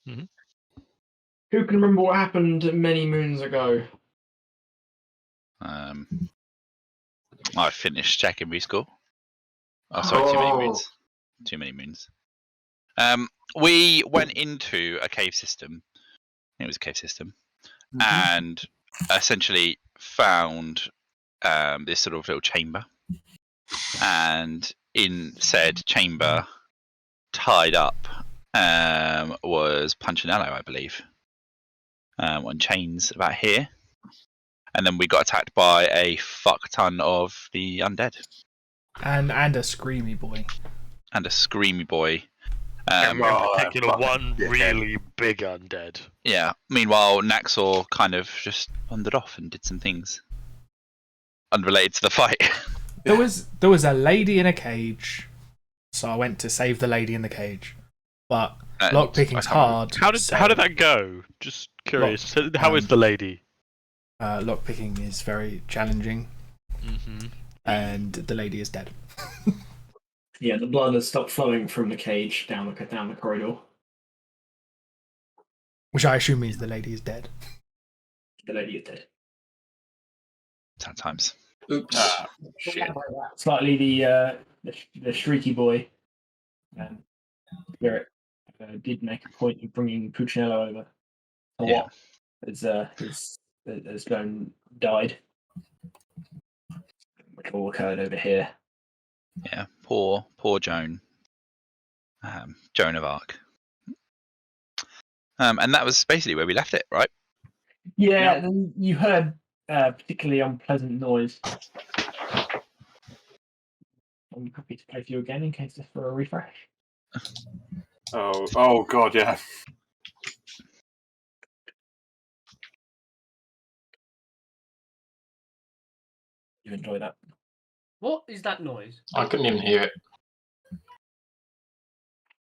Mhm. Who can remember what happened many moons ago? I finished secondary school. Oh, sorry, too many moons. Too many moons. We went into a cave system. I think it was a cave system, and essentially found this sort of little chamber. And in said chamber, tied up, was Punchinello, I believe, on chains about here. And then we got attacked by a fuck ton of the undead. And a screamy boy. And a screamy boy. In particular, one really big undead. Yeah. Meanwhile, Naxor kind of just wandered off and did some things unrelated to the fight. There was a lady in a cage, so I went to save the lady in the cage. But lockpicking's hard. How did that go? Just curious. How is the lady? Lockpicking is very challenging, and the lady is dead. Yeah, the blood has stopped flowing from the cage down the corridor. Which I assume means the lady is dead. The lady is dead. Sad times. Oops. Shit. Slightly the streaky boy, Spirit, did make a point of bringing Puccinello over. Yeah. As Joan died, which all occurred over here. Yeah, poor Joan. Joan of Arc. And that was basically where we left it, right? Yeah, then you heard particularly unpleasant noise. I'm happy to play for you again in case just for a refresh. Oh god, yeah. You enjoy that? What is that noise? I couldn't even hear it.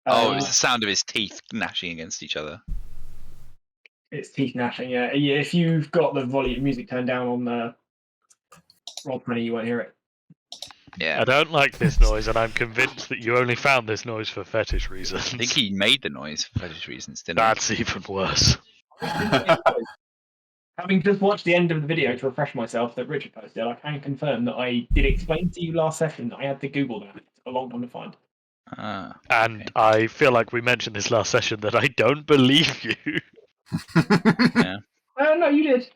It was the sound of his teeth gnashing against each other. It's teeth gnashing, yeah. If you've got the volume music turned down on Roll20, you won't hear it. Yeah. I don't like this noise, and I'm convinced that you only found this noise for fetish reasons. I think he made the noise for fetish reasons, didn't That's even worse. Having just watched the end of the video to refresh myself that Richard posted, I can confirm that I did explain to you last session that I had to Google that. It's a long time to find. And I feel like we mentioned this last session that I don't believe you. Yeah. No, you did.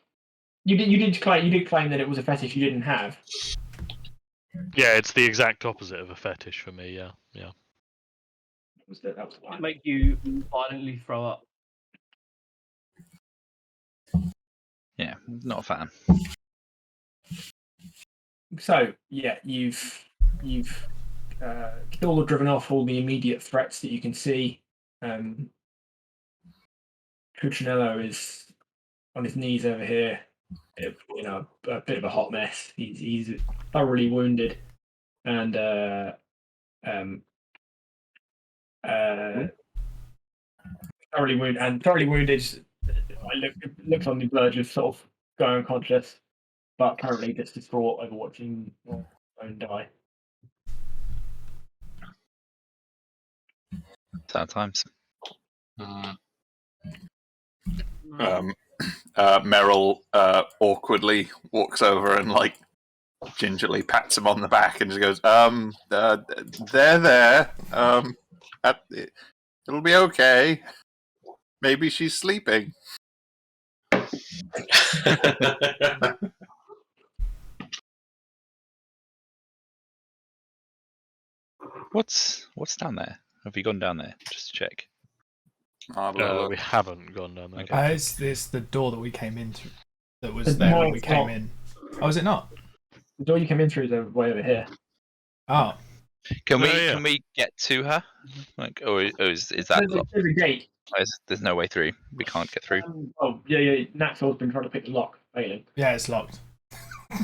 You did claim that it was a fetish you didn't have. Yeah, it's the exact opposite of a fetish for me. Yeah. That was It make you violently throw up. Yeah, not a fan. So yeah, you've killed or driven off all the immediate threats that you can see. Cuccinello is on his knees over here, a bit of a hot mess. He's thoroughly wounded, and thoroughly wounded. Looks on the verge of sort of going unconscious, but currently just distraught over watching own die. Sad times. Meryl awkwardly walks over and gingerly pats him on the back and just goes, there. It'll be okay. Maybe she's sleeping. What's down there? Have you gone down there just to check? We haven't gone down there. It's the door that we came into. That was there when we came in. Oh, is it not? The door you came in through is over way over here. Oh. Can we get to her? Is that locked? There's a gate. There's no way through. We can't get through. Yeah. Naxor's been trying to pick the lock, failing. Yeah, it's locked.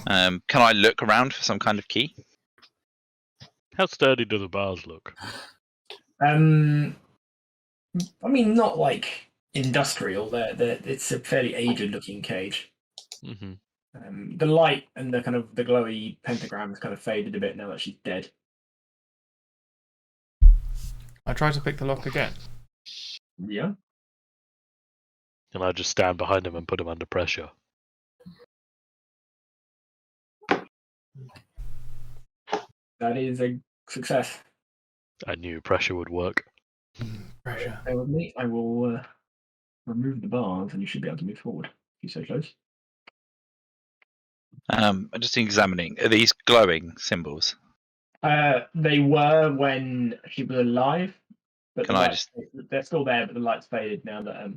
Can I look around for some kind of key? How sturdy do the bars look? I mean, not like industrial. It's a fairly aged-looking cage. Mm-hmm. The light and the kind of the glowy pentagram has kind of faded a bit now that she's dead. I tried to pick the lock again. Yeah. And I just stand behind him and put him under pressure. That is a success. I knew pressure would work. Pressure. Bear with me. I will remove the bars, and you should be able to move forward. If you're so close. I'm just examining. Are these glowing symbols? They were when she was alive, but Can the I lights, they're still there, but the lights faded now that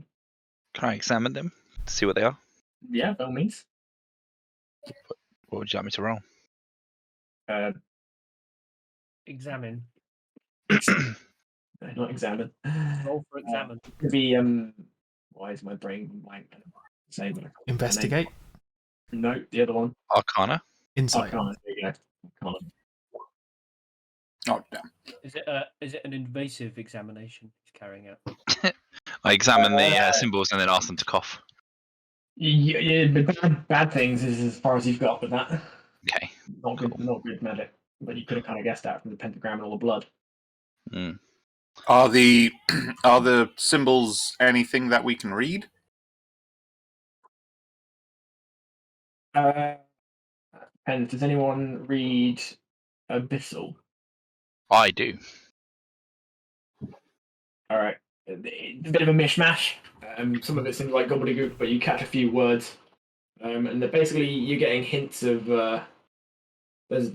Can I examine them to see what they are? yeah, by all means. What would you like me to roll? Examine. Not examine. Roll for examine. Could be why is my brain blank? Say that. Investigate. No, the other one. Arcana. Insight. Arcana. There you go. Arcana. Oh damn! Is it an invasive examination he's carrying out? I examine the symbols and then ask them to cough. Yeah, the bad things is as far as you've got with that. Okay. Not good. Not good magic. But you could have kind of guessed that from the pentagram and all the blood. Mm. Are the are the symbols anything that we can read? And does anyone read Abyssal? I do. All right, it's a bit of a mishmash. Some of it seems like gobbledygook, but you catch a few words, and they're basically you're getting hints of there's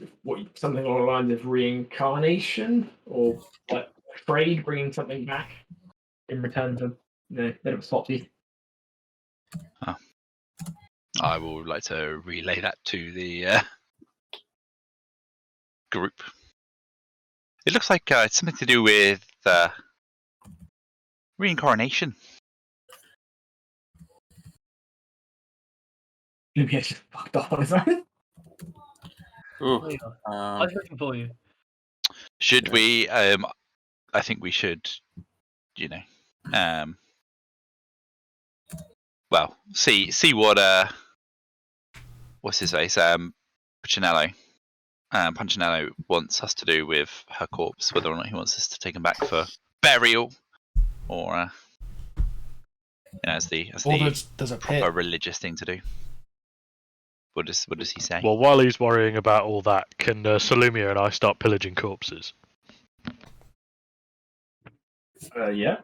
something along the lines of reincarnation or like trade, bringing something back in return for a bit of a swapsy. I would like to relay that to the group. It looks like it's something to do with reincarnation. Maybe I just fucked off on his own. Ooh, There you are. I was looking for you. Should we? I think we should. You know. Well, see what what's his face? Punchinello. Punchinello wants us to do with her corpse, whether or not he wants us to take him back for burial, or as the Or there's a pit. proper religious thing to do. What does he say? Well, while he's worrying about all that, can Salumia and I start pillaging corpses? Yeah.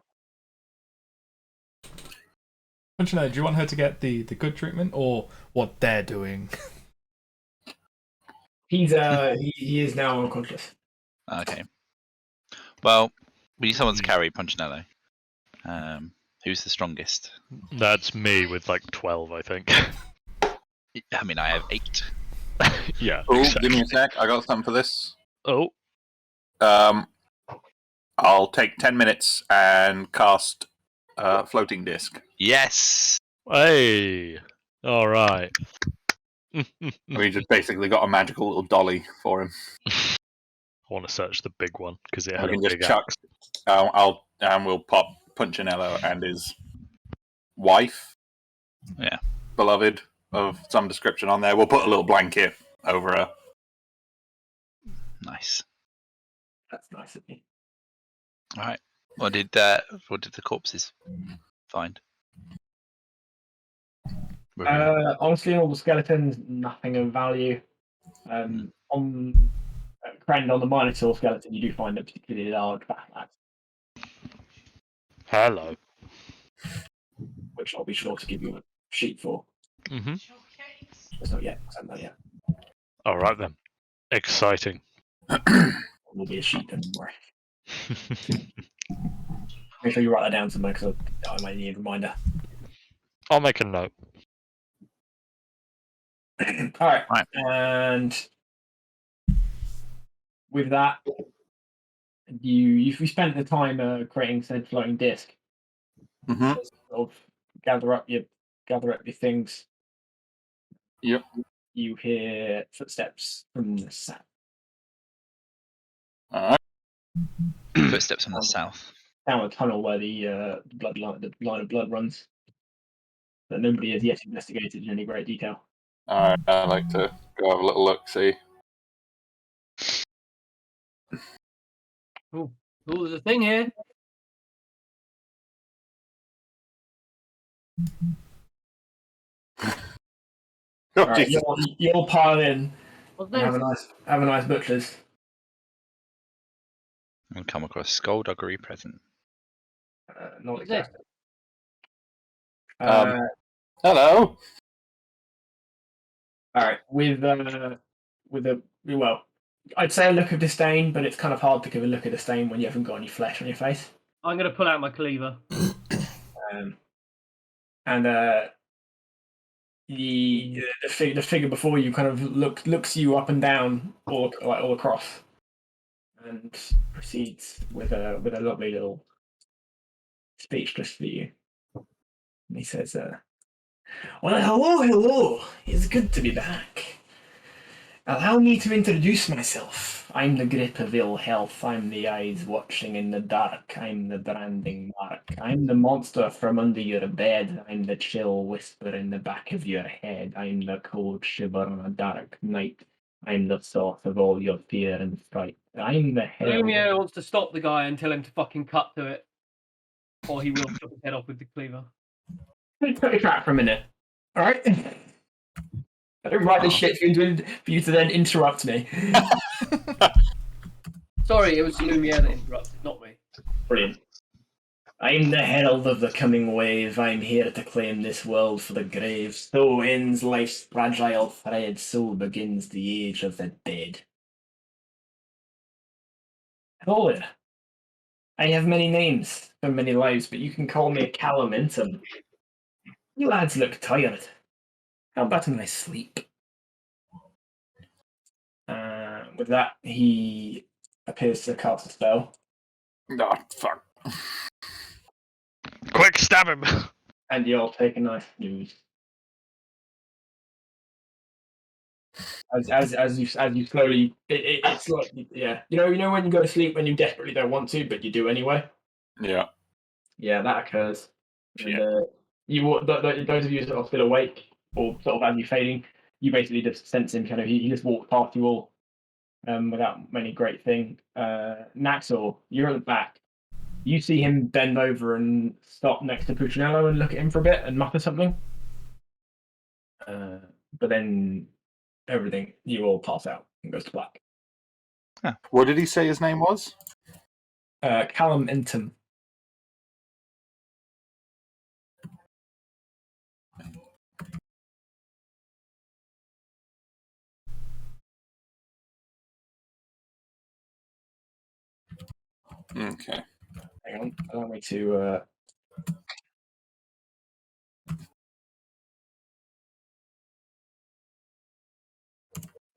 Punchinello, do you want her to get the good treatment or what they're doing? He's he is now unconscious. Okay. Well, we need someone to carry Punchinello. Who's the strongest? That's me with like 12, I think. I mean, I have 8. Yeah. oh, exactly. give me a sec. I got something for this. Oh, I'll take 10 minutes and cast floating disc. Yes. hey. All right. We just basically got a magical little dolly for him. I want to search the big one because it We had a can just big chuck. We'll pop Punchinello and his wife, beloved of some description on there. We'll put a little blanket over her. Nice. That's nice of me. All right. What did the corpses find? Honestly, all the skeletons, nothing of value. On Krend, on the Minotaur skeleton, you do find a particularly large battle axe, Hello. which I'll be sure to give you a sheet for. Mm-hmm. It's not yet. Not yet. All right then. Exciting. It will be a sheet, don't worry. Make sure you write that down somewhere because I might need a reminder. I'll make a note. All right. Right. And with that, you spent the time creating said floating disc. Mm-hmm. Sort of gather up your things. Yep. You hear footsteps from the south. All right. Footsteps from the south. Down a tunnel where the line of blood runs. That nobody has yet investigated in any great detail. All right. I'd like to go have a little look. See. Oh, there's a thing here. Oh, Alright, Jesus. you'll pile in What's and this? have a nice butcher's. And come across skullduggery present. Not What's this? exactly. Hello. Alright, with a well, I'd say a look of disdain, but it's kind of hard to give a look of disdain when you haven't got any flesh on your face. I'm going to pull out my cleaver. And the figure before you kind of looks you up and down all across, and proceeds with a lovely little speech just for you. And he says, "Well, hello. It's good to be back. Allow me to introduce myself. I'm the grip of ill health. I'm the eyes watching in the dark. I'm the branding mark. I'm the monster from under your bed. I'm the chill whisper in the back of your head. I'm the cold shiver on a dark night. I'm the source of all your fear and fright. I'm the hell." Lumiere wants to stop the guy and tell him to fucking cut to it, or he will chop his head off with the cleaver. Cut your track for a minute. All right. I don't write this shit for you to then interrupt me. Sorry, it was Lumiere that interrupted, not me. Brilliant. I'm the herald of the coming wave. I'm here to claim this world for the grave. So ends life's fragile thread. So begins the age of the dead. Hello there. I have many names for many lives, but you can call me Callum Intom. You lads look tired. How about a nice sleep? With that, he appears to cast a spell. Oh, fuck. Quick, stab him! And you'll take a nice snooze. As you slowly, it's like, yeah, you know when you go to sleep when you desperately don't want to, but you do anyway. Yeah. Yeah, that occurs. Shit. And those of you that are still awake or sort of as you're fading, you basically just sense him. Kind of, he just walked past you all, without many great thing. Naxor, you're at the back. You see him bend over and stop next to Puccinello and look at him for a bit and mutter something. But then everything, you all pass out and goes to black. Huh. What did he say his name was? Callum Intom. Okay. Hang on, allow me to.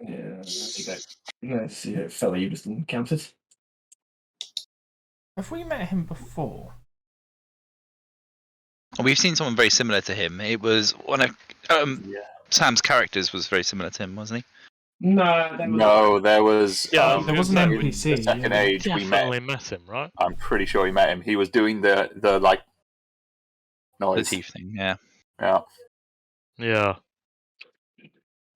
Yeah, let's see a fella you just encountered. Have we met him before? We've seen someone very similar to him. It was one of Sam's characters was very similar to him, wasn't he? No, there was. Yeah, there was an NPC. The second age, we met him, right? I'm pretty sure we met him. He was doing the like noise. The teeth thing, yeah. Yeah. Yeah.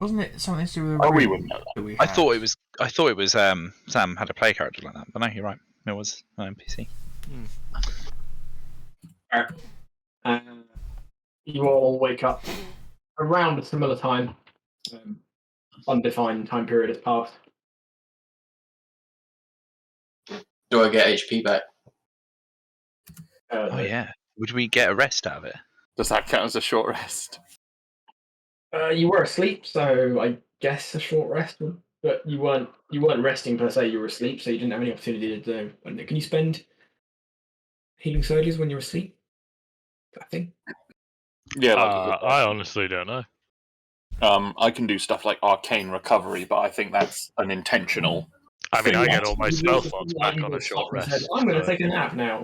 Wasn't it something to do with? Oh, we wouldn't know that. I thought it was Sam had a play character like that, but no, you're right. It was an NPC. You all wake up around a similar time. Undefined time period has passed. Do I get HP back? Oh yeah. Would we get a rest out of it? Does that count as a short rest? You were asleep, so I guess a short rest. But you weren't resting per se. You were asleep, so you didn't have any opportunity to do. Can you spend healing surges when you're asleep? I think. Yeah. I honestly don't know. I can do stuff like arcane recovery, but I think that's an intentional. I mean, I get all my spell slots back on a short rest. I'm going to take a nap now.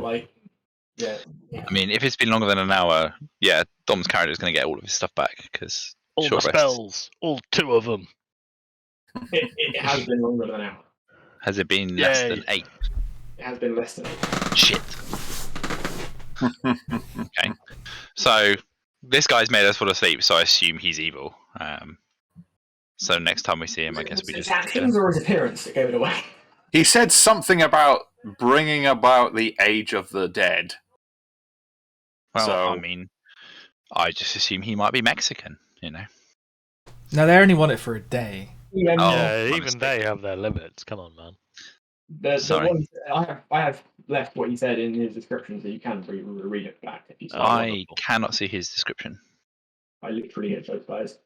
Yeah. I mean, if it's been longer than an hour, yeah, Dom's character is going to get all of his stuff back because all the spells, all 2 of them. It has been longer than an hour. Has it been less than 8? It has been less than 8. Shit. Okay. So this guy's made us fall asleep, so I assume he's evil. So next time we see him, I guess we just. His actions or his appearance that gave it away? He said something about bringing about the age of the dead. Well, So- I mean, I just assume he might be Mexican, you know. No, they only want it for a day. Yeah, Oh, Yeah, my even mistake. they have their limits. Come on, man. the Sorry. one I have left what he said in his description, so you can read it back if you start. I wonderful. cannot see his description. I literally hit both guys.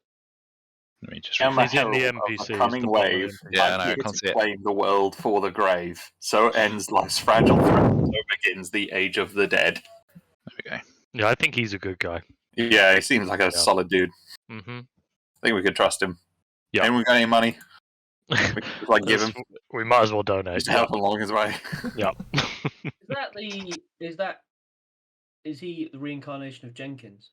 Let me just. I'm a He's in the herald of NPCs, the coming the bottom wave. NPCs. Yeah, I'm I know, I here can't to see it. claim the world for the grave. So ends life's fragile thread. So begins the age of the dead. There we go. Yeah, I think he's a good guy. Yeah, he seems like a solid dude. Mm-hmm. I think we could trust him. Yeah. Anyone got any money? We could just, like give him We might as well donate. just to help him along his way. Yeah. Is he the reincarnation of Jenkins?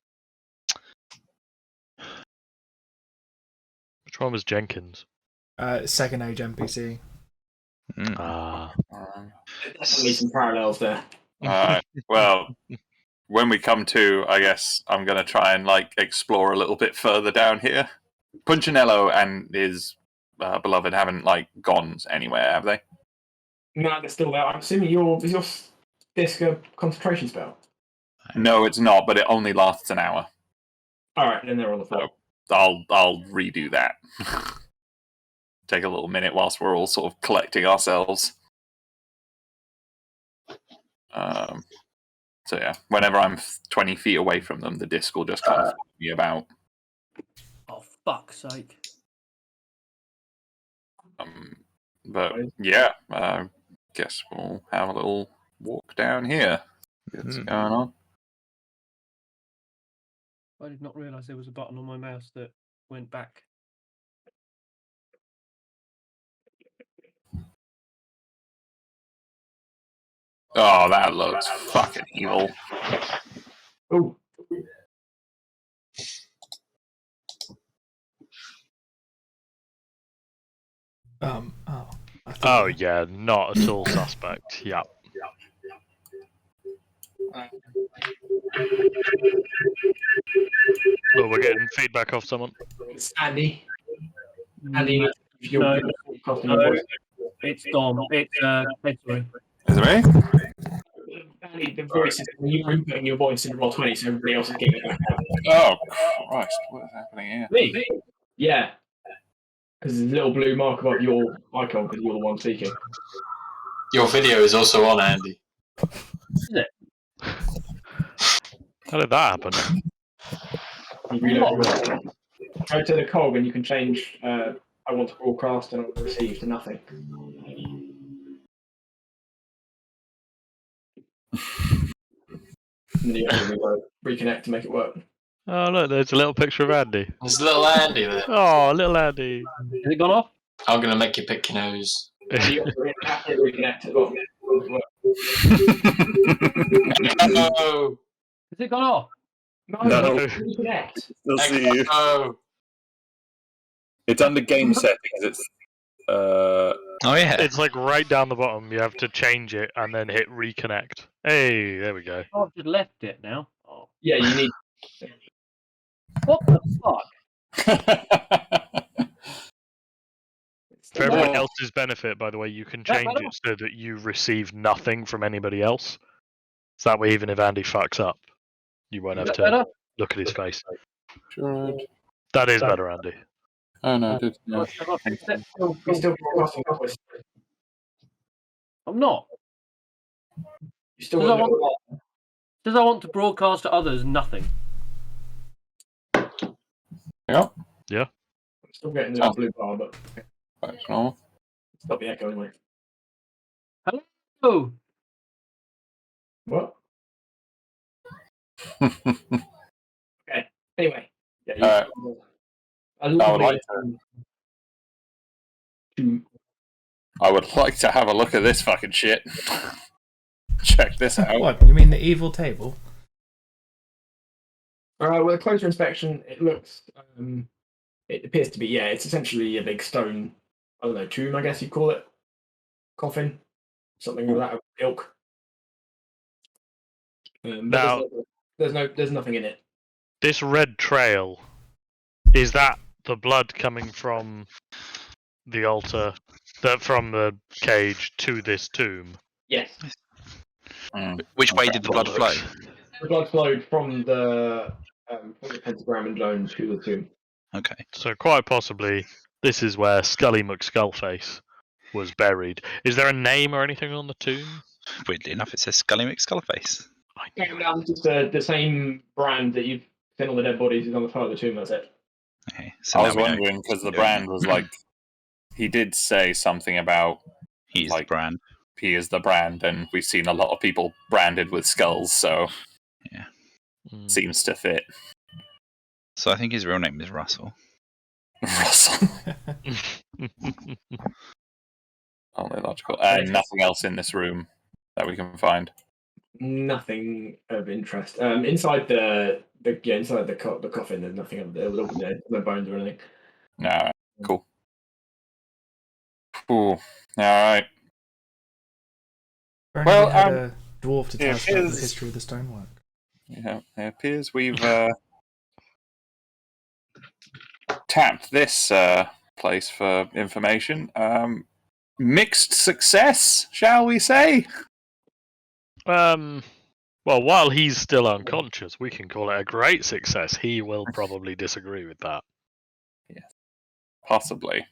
Which one was Jenkins? Second age NPC. Mm. Ah. Definitely some parallels there. Well, when we come to, I guess I'm going to try and like explore a little bit further down here. Punchinello and his beloved haven't like gone anywhere, have they? No, they're still there. I'm assuming is your disc a concentration spell? No, it's not, but it only lasts an hour. All right, then they're on the floor. I'll redo that. Take a little minute whilst we're all sort of collecting ourselves. So yeah, whenever I'm 20 feet away from them, the disc will just kind of follow me about. Oh, fuck's sake. But yeah, guess we'll have a little walk down here. What's going on? I did not realise there was a button on my mouse that went back. Oh, that looks fucking evil. Oh, Oh yeah, not at all suspect. Yeah. Look, we're getting feedback off someone. it's Andy. Andy, No, it's Dom. It's sorry. Is it me? Andy, the voice is you're inputting your voice in Roll20, so everybody else is getting it back out. Oh Christ! What is happening here? Me? Yeah. Because there's a little blue mark above your icon because you're the one speaking. Your video is also on, Andy. Is it? How did that happen? You reload your go to the cog and you can change I want to broadcast and I want to receive to nothing. And you have to reconnect to make it work. Oh look, there's a little picture of Andy. There's little Andy there. Oh, little Andy. Has it gone off? I'm going to make you pick your nose. You have to reconnect as well. No. Has it gone off? No, No. reconnect. Still see you. No. It's under game settings. It's Oh yeah. It's like right down the bottom. You have to change it and then hit reconnect. Hey, there we go. Oh, I've just left it now. Oh. Yeah, you need. What the fuck? For everyone else's benefit, by the way, you can change it so that you receive nothing from anybody else. So that way, even if Andy fucks up, you won't have to Better? look at his face. Sure. That is better, Andy. Oh no, dude, no. You're still broadcasting voice. I'm not. You still Does I got want- Does I want to broadcast to others? Nothing. Yeah. I'm still getting the blue bar, but That's normal. stop the echo anyway. Oh, What? Okay. Anyway, yeah. Alright. I would like I would like to have a look at this fucking shit. Check this out. What? You mean the evil table? With a closer inspection, it looks. It appears to be, yeah. It's essentially a big stone. I don't know, tomb, I guess you'd call it. Coffin, something of that ilk. Now- there's nothing in it. This red trail, is that the blood coming from the altar, from the cage to this tomb? Yes. Which way did the blood flow? The blood flowed from the from the pentagram and zone to the tomb. Okay. So quite possibly this is where Scully McSkullface was buried. Is there a name or anything on the tomb? Weirdly enough, it says Scully McSkullface. Just the same brand that you've seen on the dead bodies is on the front of the tomb. That's it. Okay. So I now was we know wondering because the doing brand it. was like, he did say something about He's like- the brand. he is the brand, and we've seen a lot of people branded with skulls, so Mm. seems to fit. So I think his real name is Russell. Russell. Only logical. And nothing else in this room that we can find. Nothing of interest. Inside inside the coffin, there's nothing of there. No bones or anything. No, cool. Ooh, all right. Well, Well, had a dwarf to tell it us about the is- history of the stonework. Yeah, it appears we've tapped this place for information. Mixed success, shall we say? Well, while he's still unconscious, we can call it a great success. He will probably disagree with that. Possibly.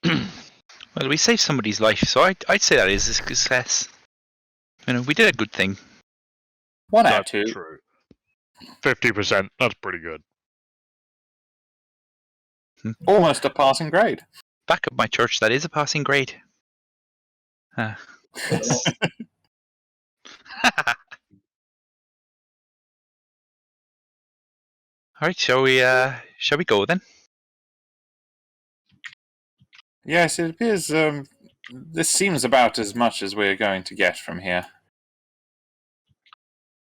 Well, we saved somebody's life, so I'd say that is a success. You know, we did a good thing. 1 out of That's 2. true. 50%. That's pretty good. Almost a passing grade. Back at my church, that is a passing grade. All right, shall we go then? Yes, it appears this seems about as much as we're going to get from here.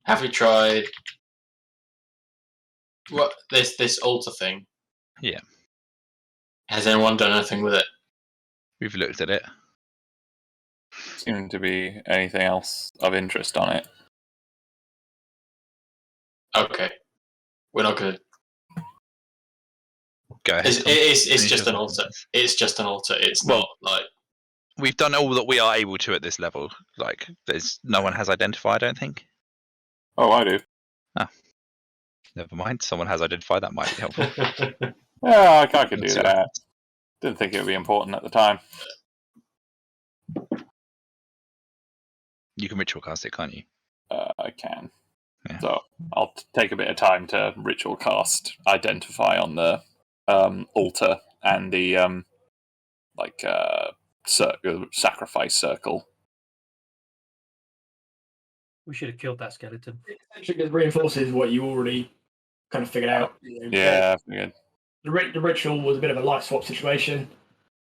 Have we tried what this altar thing? Yeah. Has anyone done anything with it? We've looked at it. Seem to be anything else of interest on it. Okay, we're not gonna. Go ahead. It's, Tom. it's Finish just your an altar. sentence. It's just an altar. It's Well- not like. We've done all that we are able to at this level. Like, there's no one has identified. I don't think. Oh, I do. Never mind. Someone has identified. That might be helpful. Yeah, I could do Let's see what that. happens. Didn't think it would be important at the time. You can ritual cast it, can't you? I can. Yeah. So I'll take a bit of time to ritual cast identify on the altar and the sacrifice circle. We should have killed that skeleton. Essentially, it reinforces what you already kind of figured out. Yeah, I figured. The ritual was a bit of a life swap situation.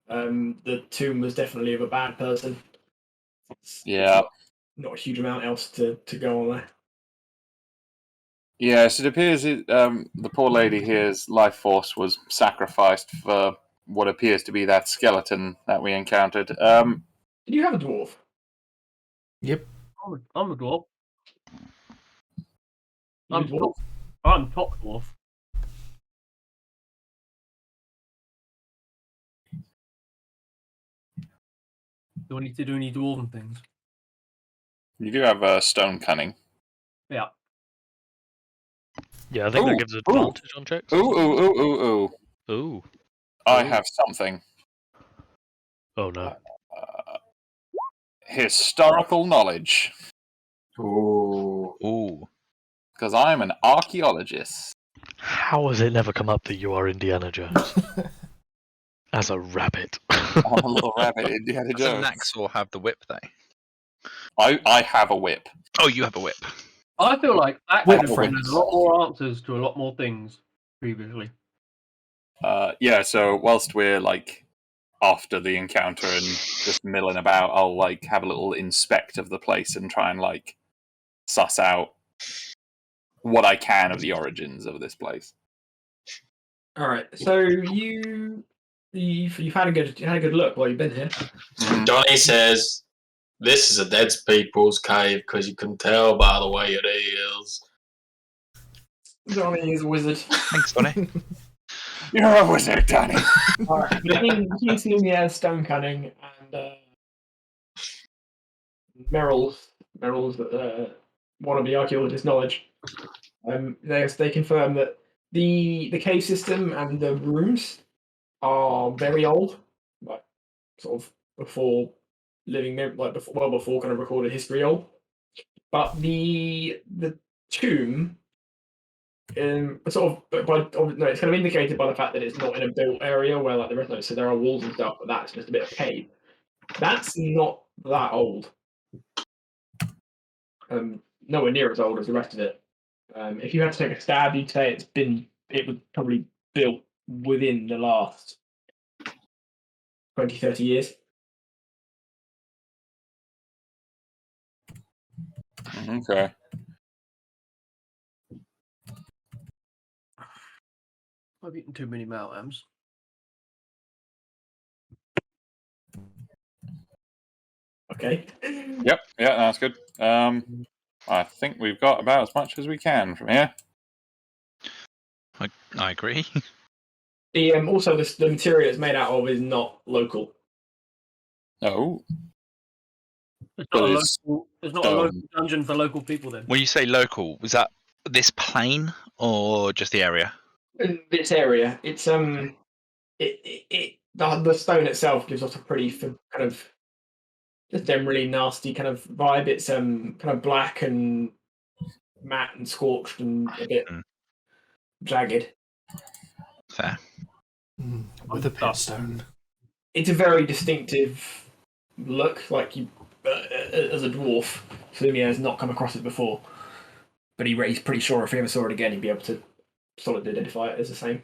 The tomb was definitely of a bad person. Yeah. Not a huge amount else to go on there. Yes, it appears the poor lady here's life force was sacrificed for what appears to be that skeleton that we encountered. Did you have a dwarf? Yep. I'm a dwarf. You I'm a dwarf? I'm top dwarf. Do I need to do any dwarven things? You do have stone cunning. Yeah. Yeah, I think Ooh, that gives ooh. advantage on checks. Ooh. Ooh. I have something. Oh no. Historical knowledge. Ooh. Ooh. Because I'm an archaeologist. How has it never come up that you are Indiana Jones? As a rabbit. I'm a little rabbit, Indiana Doesn't Jones. Naxor have the whip though? I have a whip. Oh, you have a whip. I feel like that Whip could have given friends. us a lot more answers to a lot more things previously. Yeah, so whilst we're like after the encounter and just milling about, I'll like have a little inspect of the place and try and like suss out what I can of the origins of this place. All right. So you've had a good look while you've been here. Donnie says, "This is a dead people's cave because you can tell by the way it is." Johnny is a wizard. Thanks, Donny. You're a wizard, Danny. All right. Between Senior, Stone Cunning, and Meryl's one of the archaeologist's knowledge, They confirm that the cave system and the rooms are very old, like sort of before before kind of recorded history old. But the tomb, it's kind of indicated by the fact that it's not in a built area where like the rest of it. So there are walls and stuff, but that's just a bit of cave. That's not that old. Nowhere near as old as the rest of it. If you had to take a stab, you'd say it was probably built within the last 20, 30 years. Okay. I've eaten too many Malams. Okay. Yep. Yeah, that's good. I think we've got about as much as we can from here. I agree. The also the material it's made out of is not local. No. It's But not, a it's local, it's not a local dungeon for local people then. When you say local, was that this plane or just the area? In this area, it's the stone itself gives off a pretty kind of just generally nasty kind of vibe. It's kind of black and matte and scorched and a bit jagged. Fair. With a pitstone. It's a very distinctive look, like you as a dwarf. Flumia has not come across it before, but he's pretty sure if he ever saw it again, he'd be able to solidly identify it as the same.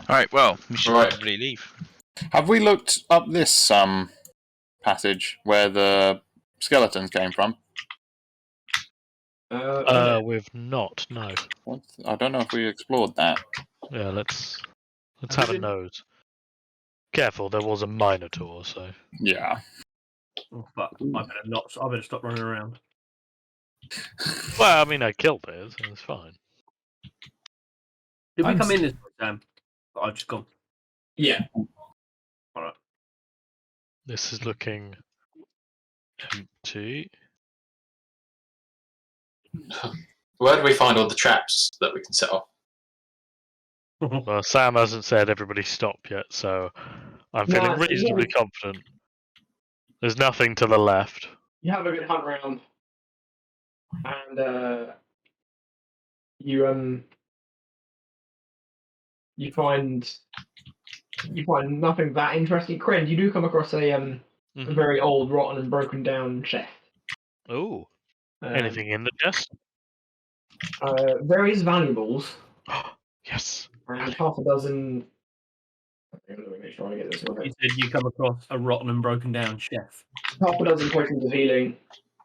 All right. Well, we should probably leave. Have we looked up this passage where the skeletons came from? We've not. No. I don't know if we explored that. Yeah, let's have a nose. Careful, there was a Minotaur, so. Yeah. Oh fuck! I better stop running around. Well, I mean, I killed it, so it's fine. Did we come in this way, Sam? I've just gone. Yeah. All right. This is looking empty. Where do we find all the traps that we can set off? Well, Sam hasn't said everybody stop yet, so I'm feeling No, reasonably confident. There's nothing to the left. You have a good hunt round, and you find nothing that interesting. Kryn, you do come across a very old, rotten, and broken down chest. Ooh. Anything in the chest? Various valuables. Yes. And half a dozen. Let me make sure I get this You right. said you come across a rotten and broken down chef. Half a dozen potions of healing,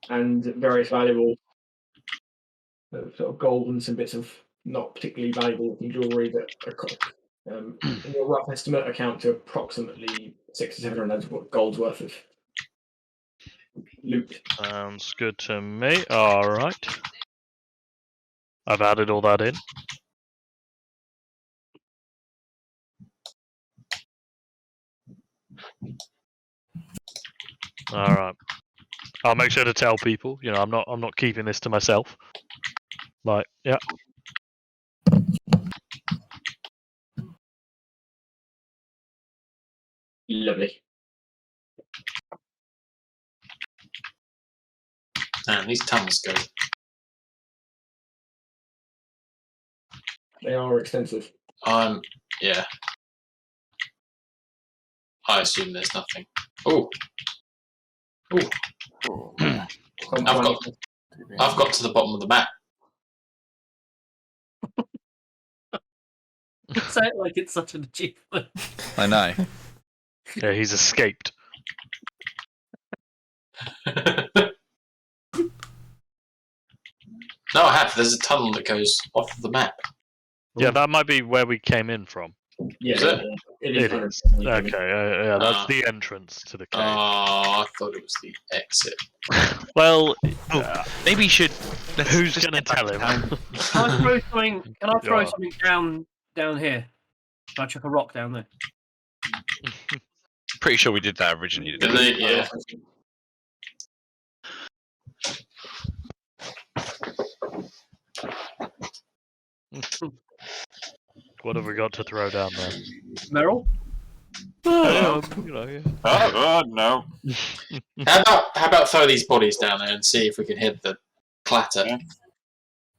and various valuable sort of gold and some bits of not particularly valuable looking jewellery that are, in your rough estimate, account to approximately 600 to 700 gold's worth of loot. Sounds good to me. Alright. I've added all that in. Alright. I'll make sure to tell people, I'm not keeping this to myself. Like, yeah. Lovely. Man, these tunnels go. They are extensive. Yeah. I assume there's nothing. Oh. I've got to the bottom of the map. Say it like it's such an achievement. I know. Yeah, he's escaped. No, I have. There's a tunnel that goes off of the map. Yeah, that might be where we came in from. Yeah, Is it? It is. Okay, yeah, that's the entrance to the cave. Oh, I thought it was the exit. Well, Maybe you should. who's going to tell him? Can I throw something? Can I throw something down here? Can I chuck a rock down there? Pretty sure we did that originally. Didn't Didn't we? they? Yeah. What have we got to throw down there? Meryl? Oh, no. How about throw these bodies down there and see if we can hit the clatter? Yeah.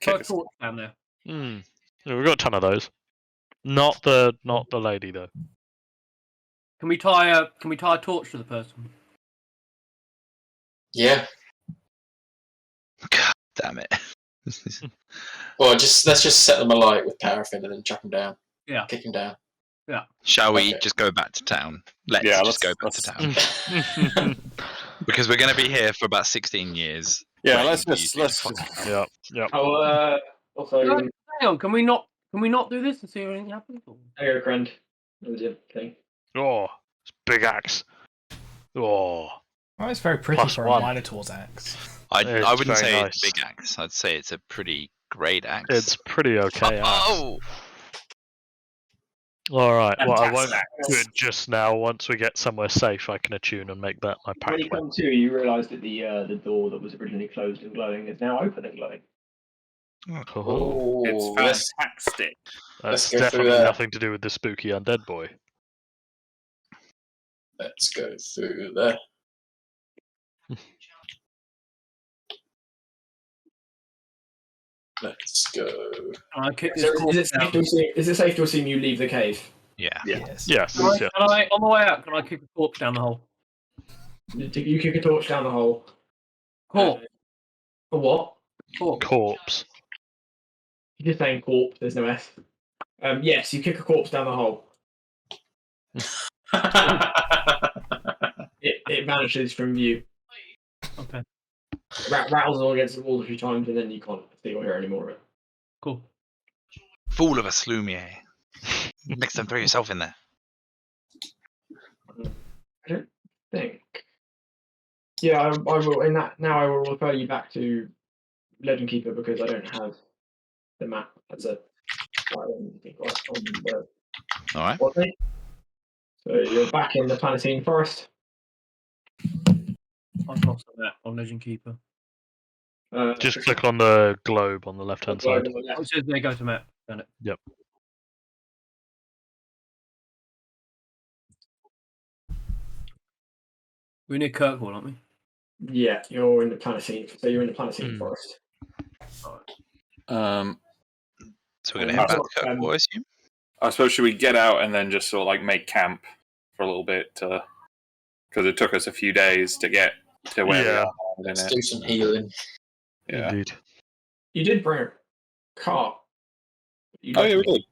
Throw a Kick us. torch down there. Yeah, we've got a ton of those. Not the lady though. Can we tie a torch to the person? Yeah. God damn it. Or let's just set them alight with paraffin and then chuck them down. Yeah. Kick them down. Shall we Okay. just go back to town? Let's Yeah, just go back to town. Because we're going to be here for about 16 years. Yeah, Waiting let's for you just to let's fuck just. Yeah, yeah. Oh, also, Hang on, can we not do this and see if anything happens? Or- Aerocrand. That was your thing. Oh, it's big axe. Oh, Oh, it's very pretty Plus for one. a Minotaur's axe. I It's wouldn't very say nice. it's a big axe. I'd say it's a pretty great axe. it's pretty okay. axe. Oh! All right. Well, I won't Fantastic. do it just now. Once we get somewhere safe, I can attune and make that my When pack you weapon. come to, you realise that the door that was originally closed and glowing is now open and glowing. Oh, It's let's fantastic. that's go through definitely that. nothing to do with the spooky undead boy. go through there. Let's go. Can I kick So this corpse down? is it safe to assume you leave the cave? Yeah. Yes. Yes. Can I, Yeah. can I, on the way out, can I kick a corpse down the hole? You kick a torch down the hole. Corpse. For what? Corpse. Corpse. You're just saying corpse, there's no S. Yes, you kick a corpse down the hole. It vanishes from view. Okay. Rattles all against the wall a few times and then you can't see or hear any more of it. Cool. Fool of a Slumier. Next time, throw yourself in there. Think. Yeah, I will. In that now, I will refer you back to Legend Keeper because I don't have the map as a. I don't think I on the All right. what thing. So you're back in the Planetine Forest. I've lost the map on Legend Keeper. Just click on the globe on the left-hand side. Oh, it says there, go to map. Done it. Yep. We're near Kirkwall, aren't we? Yeah, you're in the Planetine. So you're in the Planetine Hmm. Forest. So we're going to Um, head back so, to Kirkwall, I assume? I suppose should we get out and then just sort of like make camp for a little bit? Because it took us a few days to get to where Yeah. we are. Let's Didn't it? do some healing. Yeah. Indeed. You did bring a cart. You Oh yeah, we did.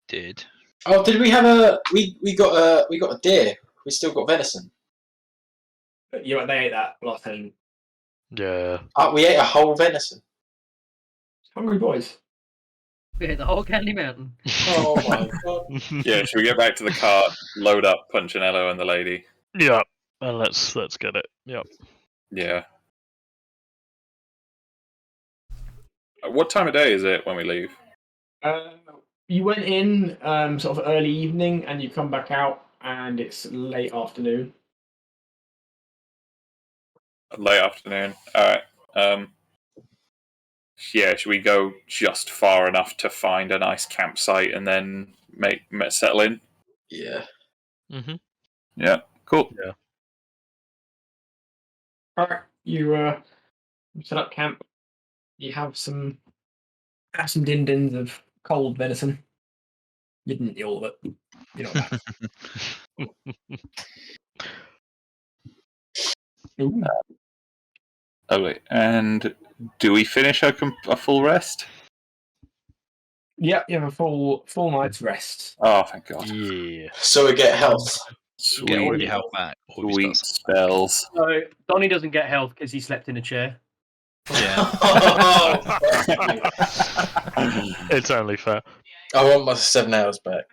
Did. Oh, did we have a we got a deer? We still got venison. Yeah, they ate that last time. Yeah. Oh, we ate a whole venison. Hungry boys. We hit the whole Candy Mountain. Oh my god! Yeah, should we get back to the cart, load up Punchinello and the lady? Yeah. And let's get it. Yep. Yeah. What time of day is it when we leave? You went in sort of early evening, and you come back out, and it's late afternoon. Late afternoon. All right. Yeah, should we go just far enough to find a nice campsite and then settle in? Yeah. Mm-hmm. Yeah. Cool. All right, you set up camp. You have some din-dins of cold venison. You didn't eat all of it. You know. Ooh. Okay. And do we finish a full rest? Yeah, you have a full night's rest. Oh, thank God. Yeah. So we get health. Get all of Sweet, your health back. All of your sweet spells. spells. So Donnie doesn't get health because he slept in a chair. Yeah. It's only fair. I want my 7 hours back.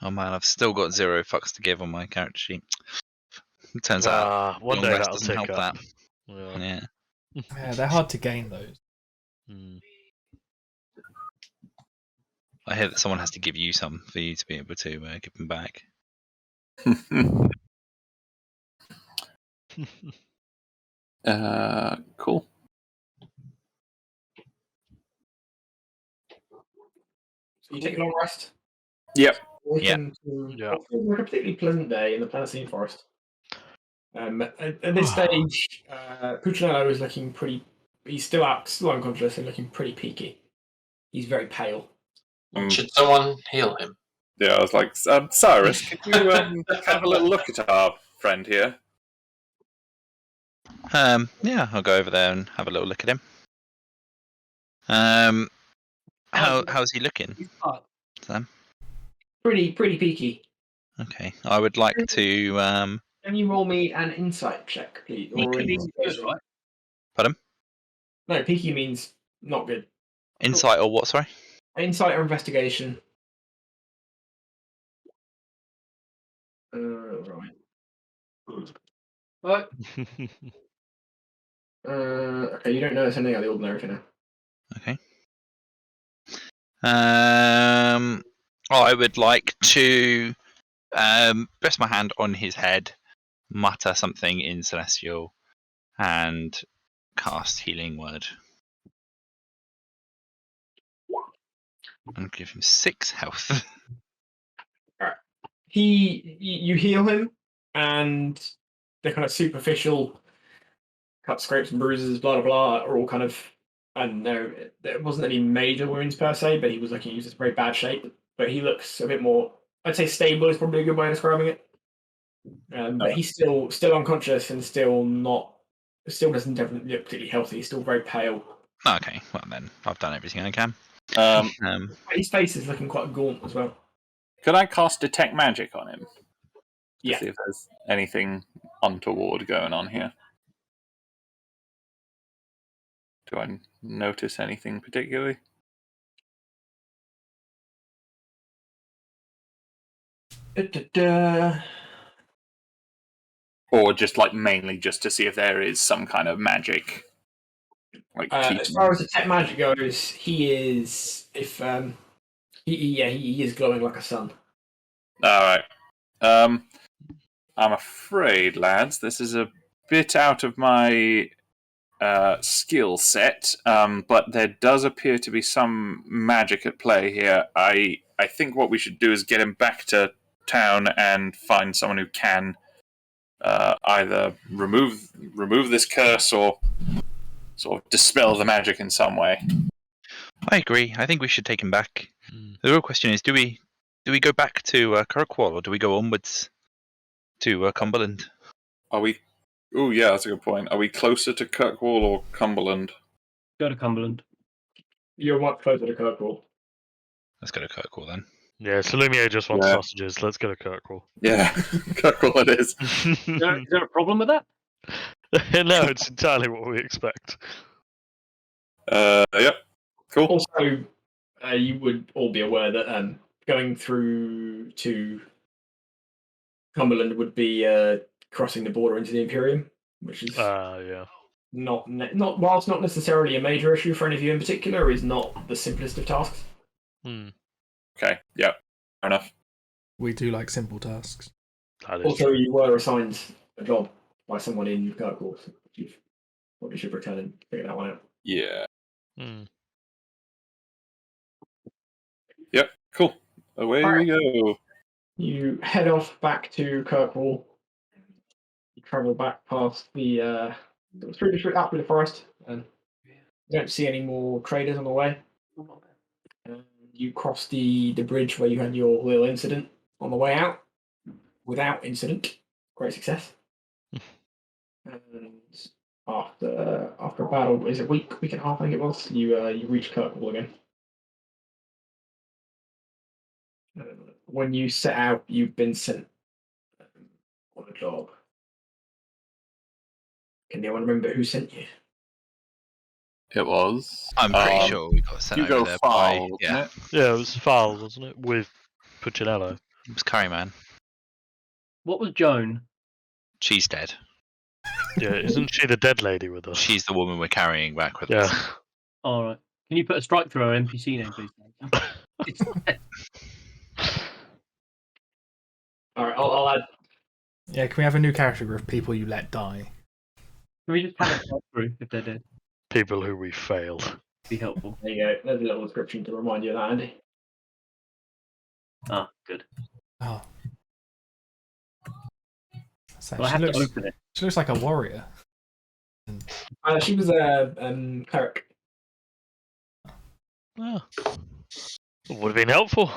Oh man, I've still got 0 fucks to give on my character sheet. It turns out One long day rest that'll doesn't tick help up. that. Yeah. Yeah. Yeah, they're hard to gain those. Mm. I hear that someone has to give you some for you to be able to give them back. Cool. So you take a long rest. Yep. Welcome Yeah. to a particularly pleasant day in the Planetine Forest. At this stage, Puccinello is looking pretty. He's still unconscious and looking pretty peaky. He's very pale. Should someone heal him? Yeah, I was like, Cyrus, could you have a little look at our friend here? Yeah, I'll go over there and have a little look at him. How's he looking, He's fucked. Sam? Pretty peaky. Okay, I would like to. Can you roll me an insight check, please? You Or can- investigation? Good, right? Pardon? No, peaky means not good. Insight or what? Sorry. Insight or investigation. Right. Right. Okay, you don't notice anything out of the ordinary for now. Okay. I would like to press my hand on his head, mutter something in Celestial, and cast Healing Word. And give him 6 health. You heal him, and the kind of superficial cut, scrapes, and bruises, blah blah blah, are all kind of. And there wasn't any major wounds per se, but he was looking. He was in very bad shape. But he looks a bit more. I'd say stable is probably a good way of describing it. But he's still unconscious and still doesn't definitely look particularly healthy. He's still very pale. Okay, well then, I've done everything I can. His face is looking quite gaunt as well. Could I cast Detect Magic on him? Yeah. To see if there's anything untoward going on here. Do I notice anything particularly? Or just like mainly just to see if there is some kind of magic. Like As far as Detect Magic goes, he is he is glowing like a sun. All right. I'm afraid, lads, this is a bit out of my skill set, but there does appear to be some magic at play here. I think what we should do is get him back to town and find someone who can either remove this curse or sort of dispel the magic in some way. I agree. I think we should take him back. The real question is, do we go back to Kirkwall, or do we go onwards to Cumberland? Are we? Oh, yeah, that's a good point. Are we closer to Kirkwall or Cumberland? Go to Cumberland. You're much closer to Kirkwall. Let's go to Kirkwall then. Yeah, Salumio just wants Yeah. sausages. Let's go to Kirkwall. Yeah, Kirkwall it is. Is there a problem with that? No, it's entirely what we expect. Yep. Cool. Also, you would all be aware that going through to Cumberland would be crossing the border into the Imperium, which is Yeah. not whilst not necessarily a major issue for any of you in particular, is not the simplest of tasks. Okay. Yeah. Fair enough. We do like simple tasks. That is Also, you were assigned a job by someone in Kirkwall, so you probably should return and figure that one out. Yeah. true. Yep. Cool. Away we go. You head off back to Kirkwall. You travel back past the through the forest, and you don't see any more traders on the way. You cross the bridge where you had your little incident on the way out without incident. Great success. And after a battle, is it week and a half? I think it was. You reach Kirkwall again. When you set out, you've been sent on a job. Can anyone remember who sent you? It was. I'm pretty sure we got sent Hugo over there Fowl, by... wasn't Yeah, it? Yeah, it was Fowl, wasn't it? With Puccinello. it was Curryman. What was Joan? She's dead. Yeah, isn't she the dead lady with us? She's the woman we're carrying back with Yeah. us. All right. Can you put a strike through her NPC name, please? All right, I'll add. Yeah, can we have a new character group? People you let die. Can we just have a fight through if they're dead? People who we failed. Be helpful. There you go. There's a little description to remind you of that, Andy. Ah, good. Oh. So Well, I she have to looks. open it. She looks like a warrior. She was a cleric. Oh. Would have been helpful.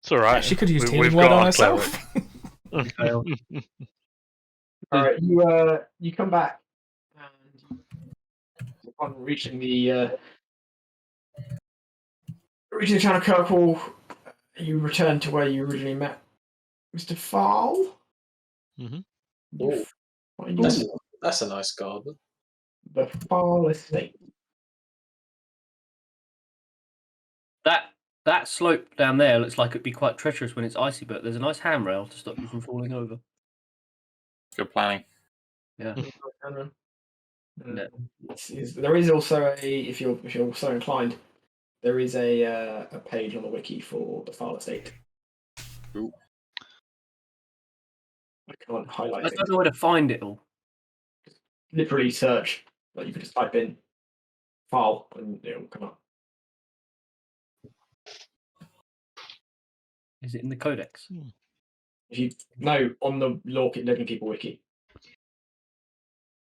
It's all right. She could use We- healing we've word got on our herself. Failed. All right, you come back, and upon reaching the town of Kirkwall, you return to where you originally met Mr. Farl. Mhm. You Ooh. find That's a nice garden. the Farl estate. That slope down there looks like it'd be quite treacherous when it's icy, but there's a nice handrail to stop you from falling over. Good planning. Yeah. There is also if you're so inclined, there is a page on the wiki for the Farl estate. Ooh. I can't highlight I it. don't know where to find it all. Literally search. Like you can just type in Farl and it will come up. Is it in the codex? If you no on the Living People wiki,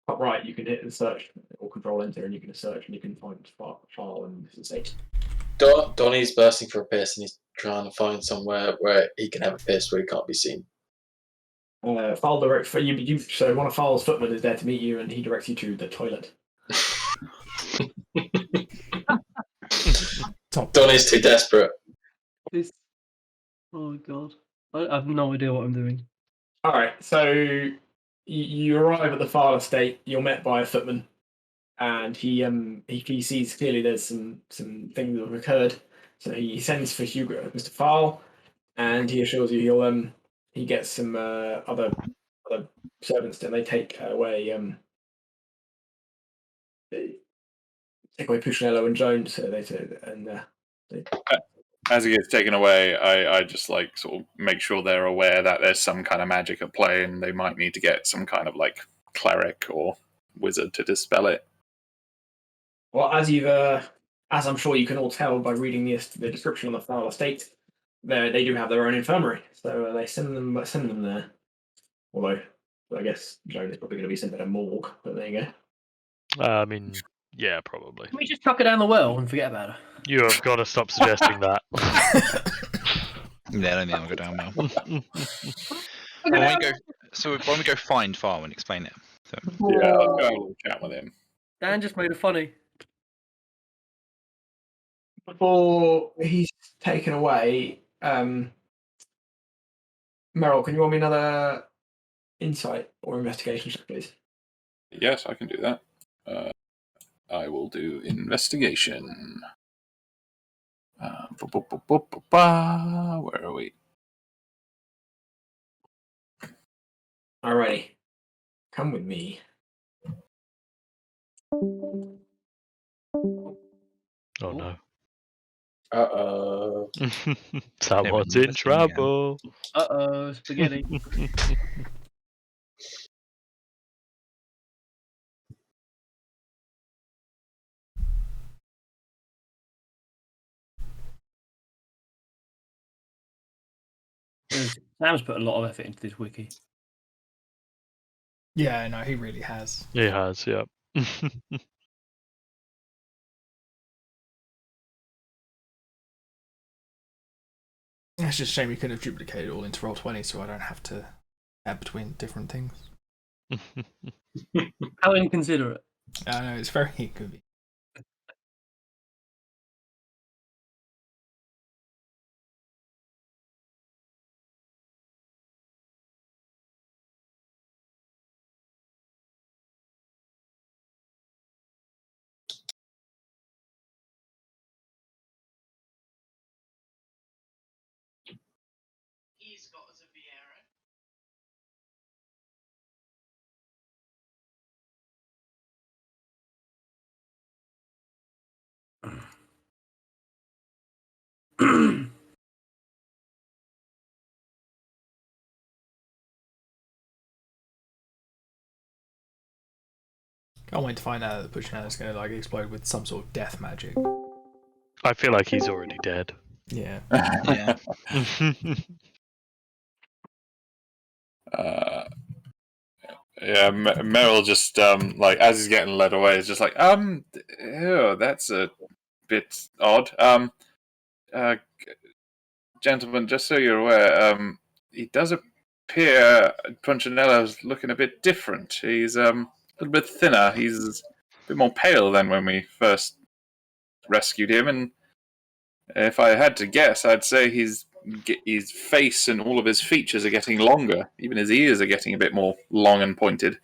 top right, you can hit the search or Control Enter, and you can search and you can find Farl and this estate. Donnie's bursting for a piss and he's trying to find somewhere where he can have a piss where he can't be seen. Farl direct for you. So one of Farl's footmen is there to meet you, and he directs you to the toilet. Donnie's too desperate. Oh god, I have no idea what I'm doing. All right, so you arrive at the Farl estate. You're met by a footman, and he sees clearly there's some things that have occurred. So he sends for Hugo, Mr. Farl, and he assures you he gets some other servants, and they take away Puccinello and Jones. So they As he gets taken away, I just like sort of make sure they're aware that there's some kind of magic at play, and they might need to get some kind of like cleric or wizard to dispel it. Well, as I'm sure you can all tell by reading the description on the Farl estate, they do have their own infirmary, so they send them there. Although, I guess Joan is probably going to be sent to a morgue, but there you go. I mean, yeah, probably. Can we just chuck her down the well and forget about her? You have got to stop suggesting that. Yeah, I don't think I'll go down well. When we go find Farl and explain it. So, Yeah, I'll go have a little chat with him. Dan just made it funny. Before he's taken away, Meryl, can you roll me another insight or investigation check, please? Yes, I can do that. I will do investigation. Where are we? Alrighty. Come with me. Oh no. Uh-oh. Someone's in trouble. Spaghetti. Sam's put a lot of effort into this wiki. Yeah, no, he really has. He has, yeah. It's just a shame he couldn't have duplicated it all into Roll20 so I don't have to add between different things. How inconsiderate. I know, it's very convenient. Can't wait to find out that Punchinello's going to like explode with some sort of death magic. I feel like he's already dead. Yeah. Yeah. Yeah, Meryl just like as he's getting led away, is just like ew, that's a bit odd. Gentlemen, just so you're aware, he does appear Punchinello's looking a bit different. He's a little bit thinner. He's a bit more pale than when we first rescued him, and if I had to guess, I'd say his face and all of his features are getting longer. Even his ears are getting a bit more long and pointed.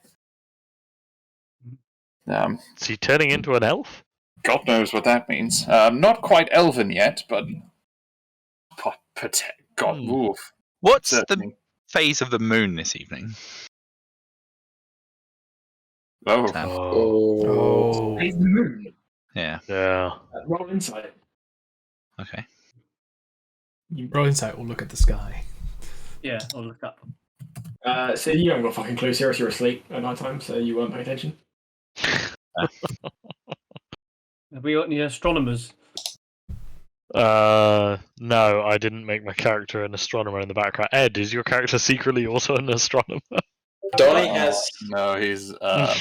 Is he turning into an elf? God knows what that means. Not quite elven yet, but God, oof. What's Certainly. the phase of the moon this evening? Oh, Sam? Oh. He's the moon. Yeah. Yeah. Roll insight. Okay. Roll insight or look at the sky. Yeah, I'll look up. So you haven't got a fucking clue, Sirius. You're asleep at night time, so you weren't paying attention. Have we got any astronomers? No, I didn't make my character an astronomer in the background. Ed, is your character secretly also an astronomer? Donnie has. no, he's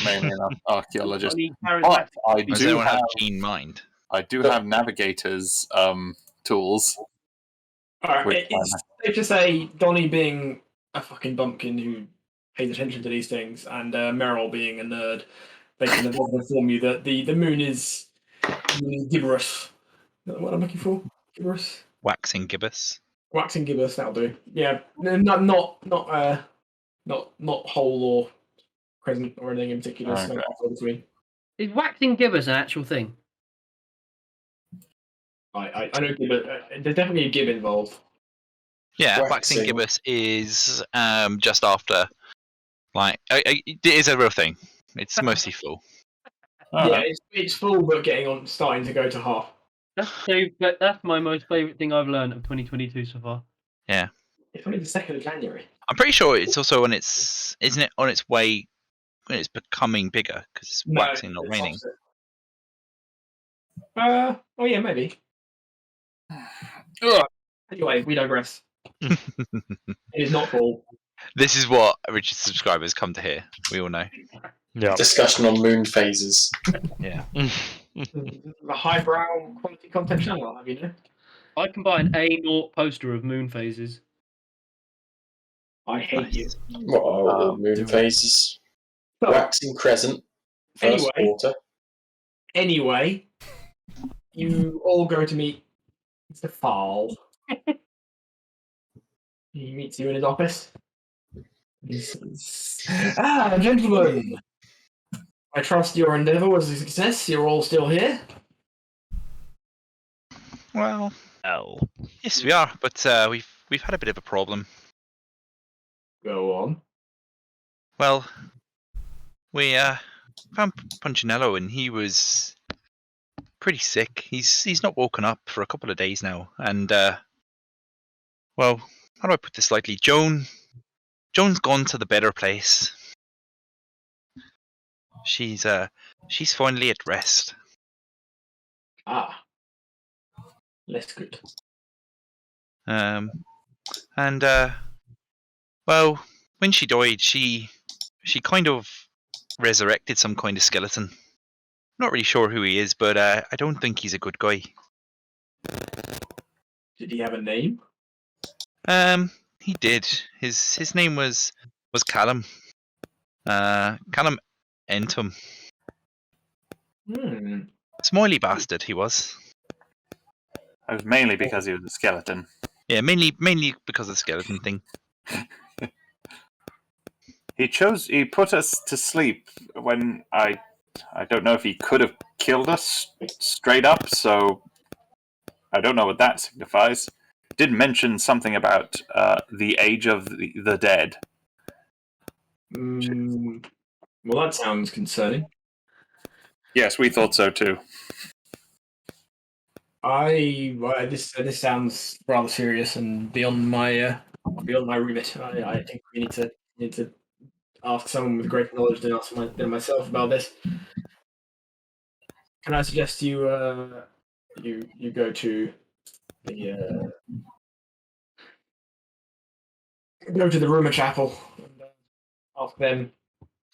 mainly an archaeologist. Any But charismatic? I Does do anyone have have keen mind? navigator's tools. Alright, Which it's safe to say Donnie being a fucking bumpkin who pays attention to these things, and Meryl being a nerd, they can inform you that the moon is gibbous. Is that what I'm looking for? Gibbous? Waxing gibbous. Waxing gibbous, that'll do. Yeah, not whole or crescent or anything in particular. Okay. So halfway between. Is waxing gibbous an actual thing? I know gibbous. There's definitely a gib involved. Yeah, waxing Waxing. gibbous is just after, like, it is a real thing. It's mostly full. Yeah, it's full, but starting to go to half. That's my most favourite thing I've learned of 2022 so far. It's only the 2nd of January. I'm pretty sure it's also on its, isn't it on its way when it's becoming bigger because it's waxing, not it's waning. opposite. Oh yeah, maybe. Anyway, we digress. It is not full. This is what Richard's subscribers come to hear. We all know. Yeah. Discussion on moon phases. Yeah. The highbrow quality content channel, I'll have you know. I can buy an A0 poster of moon phases. I hate you. What are all moon phases? So, Waxing crescent. First Anyway. quarter. anyway, you all go to meet Mr. Fall. He meets you in his office. He says, gentlemen, I trust your endeavour was a success. You're all still here. Well, L. yes, we are, but we've had a bit of a problem. Go on. Well, we found Punchinello, and he was pretty sick. He's not woken up for a couple of days now, and well, how do I put this lightly? Joan's gone to the better place. She's finally at rest. Ah. Less good. And well, when she died, she kind of resurrected some kind of skeleton. Not really sure who he is, but I don't think he's a good guy. Did he have a name? He did. His name was Callum. Callum Entum. Smiley bastard he was. It was mainly because he was a skeleton. Yeah, mainly because of the skeleton thing. He put us to sleep when I don't know if he could have killed us straight up, so I don't know what that signifies. Did mention something about the age of the dead. Well, that sounds concerning. Yes, we thought so too. This sounds rather serious and beyond my remit. I think we need to ask someone with greater knowledge than myself about this. Can I suggest you you go to the Rumor Chapel and ask them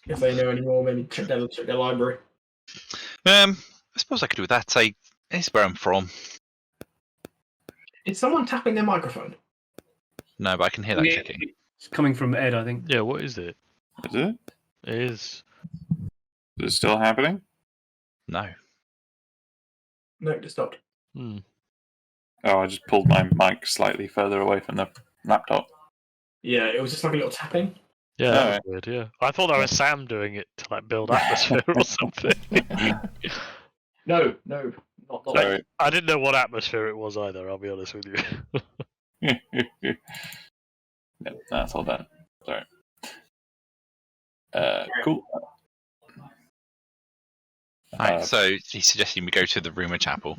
if they know any more. Maybe check their library. I suppose I could do that. It's where I'm from. Is someone tapping their microphone? No, but I can hear that clicking. It's coming from Ed, I think. Yeah, what is it? Is it? Is Is it still happening? No. No, it just stopped. hmm. Oh, I just pulled my mic slightly further away from the laptop. Yeah, it was just like a little tapping. Yeah, that Alright. was weird. Yeah, I thought that was Sam doing it to like build atmosphere or something. No, not Sorry. I didn't know what atmosphere it was either. I'll be honest with you. Yep, that's all done. Sorry. Cool. Right, so he's suggesting we go to the Rumor Chapel.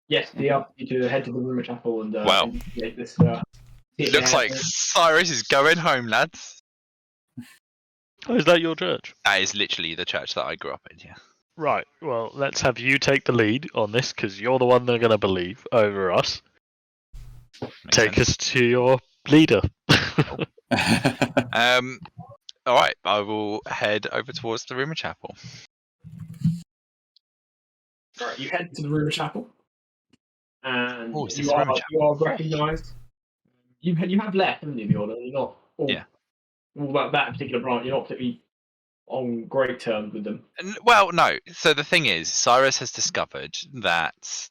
Yes, you need to head to the Rumor Chapel and Well, investigate this. It looks like Cyrus is going home, lads. Oh, is that your church? That is literally the church that I grew up in, yeah. Right. Well, let's have you take the lead on this because you're the one they're going to believe over us. Makes Take sense. us to your leader. Alright, I will head over towards the Rumor Chapel. Right, you head to the Rumor Chapel, and Oh, is this you the are Rumor you are recognised. You have left, haven't you, the order? You're not all, Yeah. all that particular branch. You're not particularly on great terms with them. Well, no. So the thing is, Cyrus has discovered that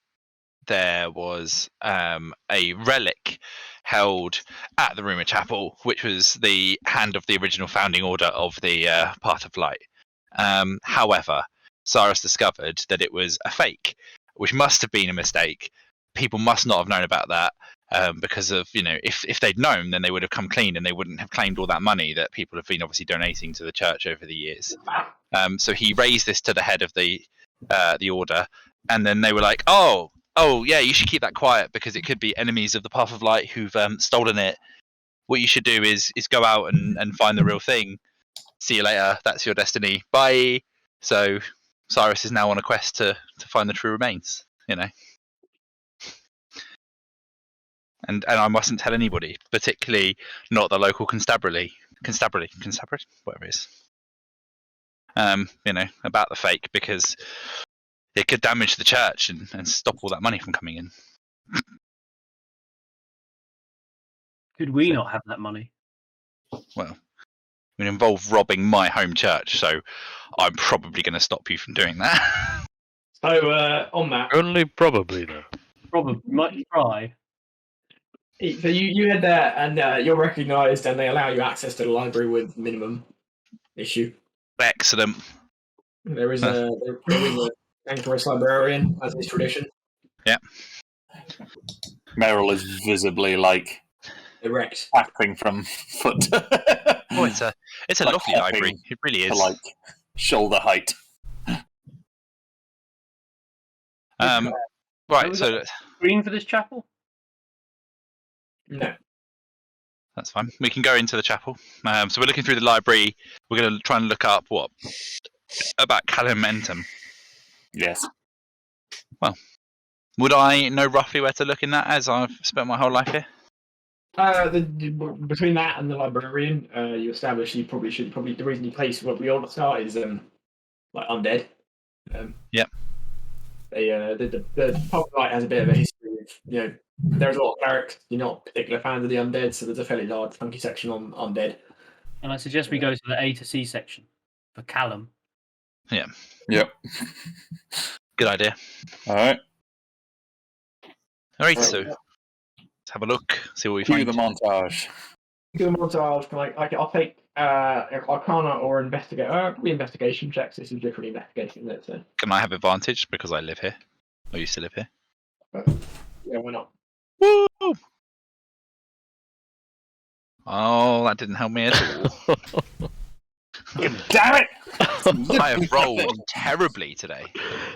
there was a relic held at the Rumor Chapel, which was the hand of the original founding order of the Path of Light. However, Cyrus discovered that it was a fake, which must have been a mistake. People must not have known about that because of, if they'd known, then they would have come clean and they wouldn't have claimed all that money that people have been obviously donating to the church over the years. So he raised this to the head of the order, and then they were like, oh yeah, you should keep that quiet because it could be enemies of the Path of Light who've stolen it. What you should do is go out and find the real thing. See you later. That's your destiny. Bye. So Cyrus is now on a quest to find the true remains. And I mustn't tell anybody, particularly not the local constabulary, whatever it is. About the fake because it could damage the church and stop all that money from coming in. Could we not have that money? Well, it would involve robbing my home church, so I'm probably going to stop you from doing that. So on that, Only probably though. Probably might try. so you head there and you're recognised, and they allow you access to the library with minimum issue. Excellent. There is a anchoress librarian, as is tradition. Yeah. Meryl is visibly Erect. acting from foot. Oh, it's a Like lovely hopping library. It really is. to shoulder height. Right, so Green for this chapel? No. that's fine. We can go into the chapel. So we're looking through the library. We're going to try and look up about Calimentum. Yes. Would I know roughly where to look in that, as I've spent my whole life here? Between that and the librarian, you establish you probably the reason you place what we all start is undead. Yep. The Path of Light has a bit of a history of, there's a lot of clerics. You're not particular fans of the undead, so there's a fairly large funky section on undead. And I suggest we go to the A to C section for Callum. Yep. Good idea. All right. All right, so let's have a look, see what we Cue find. the montage. Do a montage. I'll take Arcana or investigate. Probably investigation checks. This is literally investigation. Let's say. Can I have advantage because I live here? I used to live here. Yeah, why not? Woo! Oh, that didn't help me at all. Damn it! I have rolled terribly today.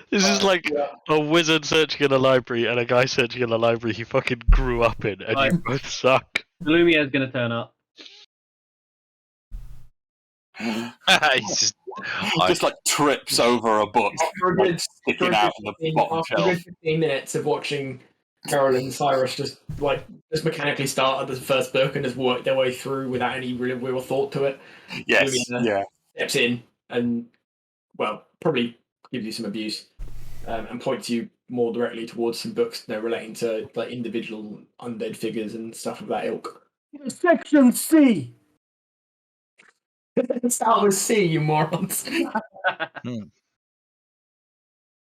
This is like a wizard searching in a library and a guy searching in a library he fucking grew up in, and Right. you both suck. Lumiere's going to turn up. He's Just like trips over a book, After a like, good, sticking out of the bottom after a shelf. good 15 minutes of watching Carol and Cyrus just mechanically start at the first book and just work their way through without any real thought to it. Yes, Lumia yeah. steps in and, well, probably gives you some abuse and points you more directly towards some books relating to like individual undead figures and stuff of that ilk. Section C! Start with C, you morons.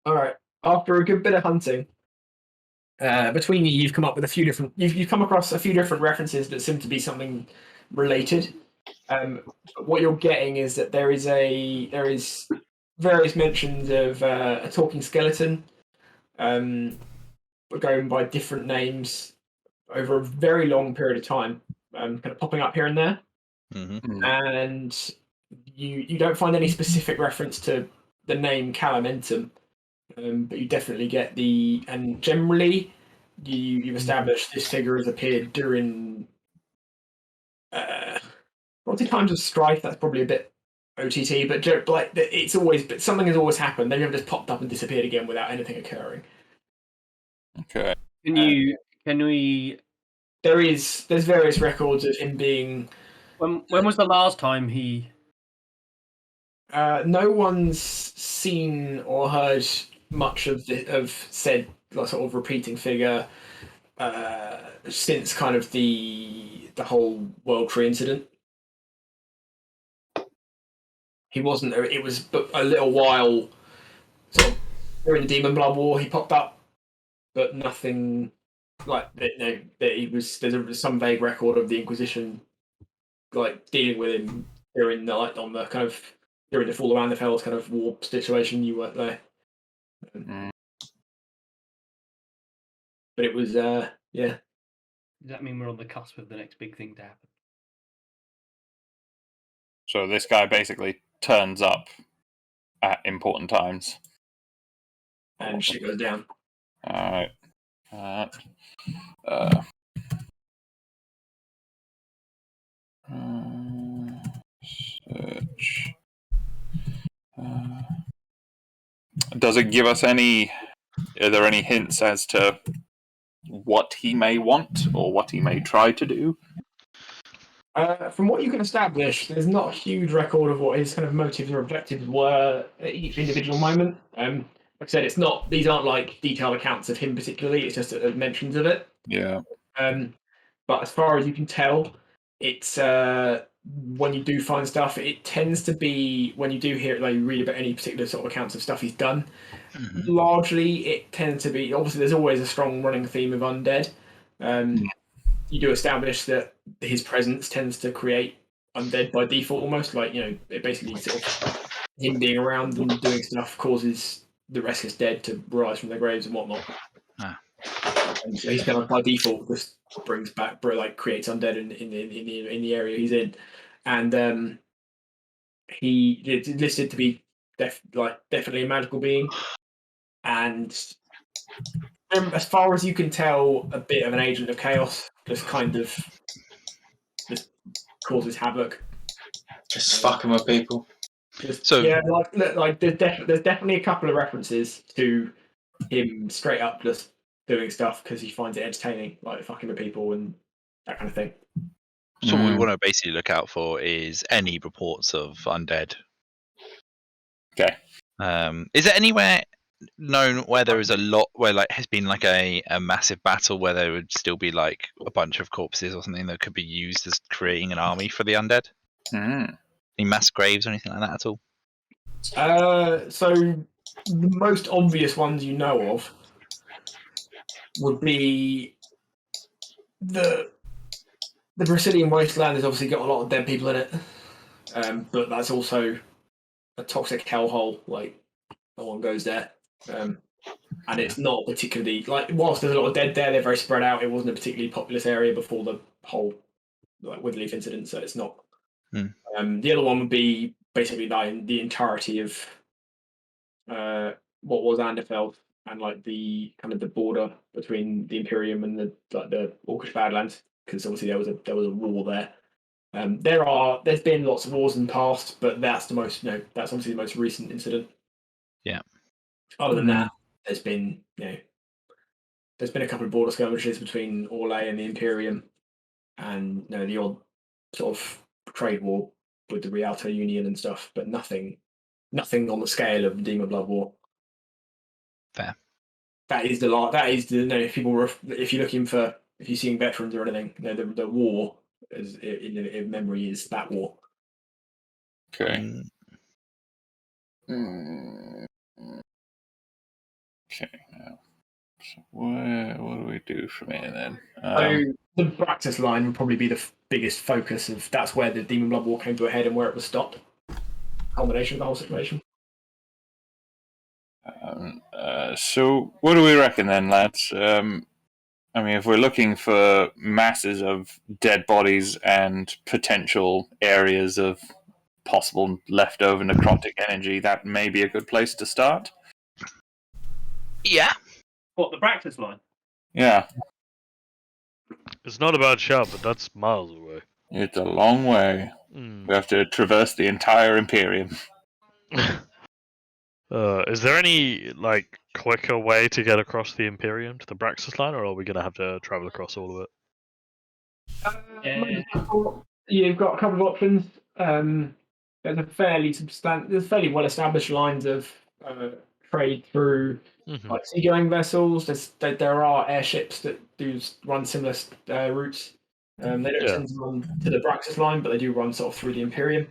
Alright, after a good bit of hunting, between you, you've come up with a few different. You've come across a few different references that seem to be something related. What you're getting is that there is various mentions of a talking skeleton, going by different names over a very long period of time, kind of popping up here and there, and you don't find any specific reference to the name Calamentum. But you definitely get and generally you've established this figure has appeared during times of strife. That's probably a bit OTT, but like it's always, but something has always happened. They never just popped up and disappeared again without anything occurring. Okay. Can we? There's various records of him being. When was the last time he? No one's seen or heard much of said sort of repeating figure since kind of the whole World Tree incident. He wasn't. It was a little while, sort of during the Demon Blood War. He popped up, but nothing like that. He was. There's some vague record of the Inquisition, like dealing with him during the on the kind of during the Fall around the Fells kind of war situation. You weren't there. But it was, yeah. Does that mean we're on the cusp of the next big thing to happen? So this guy basically turns up at important times. And shit goes down. Alright. Search. Does it give us any... Are there any hints as to what he may want or what he may try to do? From what you can establish, there's not a huge record of what his kind of motives or objectives were at each individual moment. Like I said, these aren't like detailed accounts of him particularly, it's just mentions of it. Yeah. But as far as you can tell, it's when you do find stuff, it tends to be when you do hear, like you read about any particular sort of accounts of stuff he's done. Largely, it tends to be, obviously there's always a strong running theme of undead. You do establish that his presence tends to create undead by default, almost like, it basically sort of him being around and doing stuff causes the restless dead to rise from their graves and whatnot. And so he's kind of by default just brings back, creates undead in the area he's in, and he is listed to be definitely a magical being, and as far as you can tell, a bit of an agent of chaos, just kind of just causes havoc. Just fucking with people. There's definitely a couple of references to him straight up just doing stuff because he finds it entertaining, like fucking with people and that kind of thing. So what we want to basically look out for is any reports of undead. Okay. Is there anywhere known where there is a lot, where has been a massive battle where there would still be a bunch of corpses or something that could be used as creating an army for the undead? Any mass graves or anything like that at all? So the most obvious ones you know of would be the Brazilian wasteland has obviously got a lot of dead people in it, but that's also a toxic hellhole. No one goes there, and it's not particularly whilst there's a lot of dead there, they're very spread out. It wasn't a particularly populous area before the whole Witherleaf incident, so it's not. The other one would be basically like the entirety of what was Anderfeld and like the kind of the border between the Imperium and the Orcish Badlands, because obviously there was a war there. There's been lots of wars in the past, but that's that's obviously the most recent incident. Yeah. Other than that, there's been there's been a couple of border skirmishes between Orlais and the Imperium, and the odd sort of trade war with the Rialto Union and stuff, but nothing on the scale of the Demon Blood War. Fair. That is if you're looking for, if you're seeing veterans or anything, the war in memory is that war. Okay. Okay. Now, so what do we do from here then? So the Braxis line would probably be the biggest focus of. That's where the Demon Blood War came to a head and where it was stopped. Combination of the whole situation. So what do we reckon then, lads? I mean, if we're looking for masses of dead bodies and potential areas of possible leftover necrotic energy, that may be a good place to start. Yeah. What, the Braxis line? Yeah, It's not a bad shout, but that's miles away. it's a long way. Mm. We have to traverse the entire Imperium. Is there any quicker way to get across the Imperium to the Braxis line, or are we going to have to travel across all of it? You've got a couple of options. There's fairly well established lines of trade through like seagoing vessels. There are airships that do run similar routes. They don't tend to run to the Braxis line, but they do run sort of through the Imperium.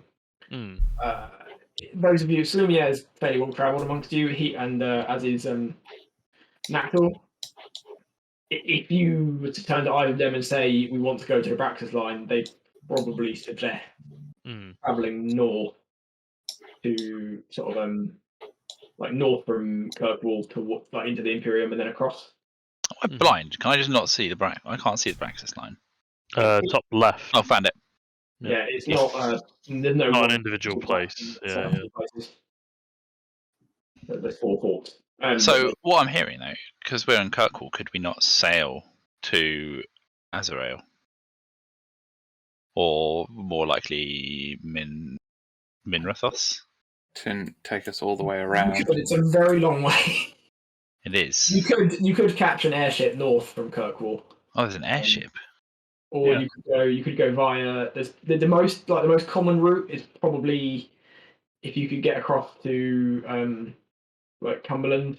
Those of you, Slumia is fairly well travelled amongst you. He and as is Naktor. If you were to turn to either of them and say we want to go to the Braxis line, they probably suggest travelling north to sort of north from Kirkwall to into the Imperium and then across. I'm blind. Can I just not see the I can't see the Braxis line. Top left. Oh, found it. Yeah, it's not. There's no not an individual place. Yeah. There's 4 ports. So what I'm hearing though, because we're in Kirkwall, could we not sail to Azrael? Or more likely Minrathos? To take us all the way around. But it's a very long way. It is. You could catch an airship north from Kirkwall. Oh, there's an airship. Or you could go via. There's the most common route is probably if you could get across to Cumberland,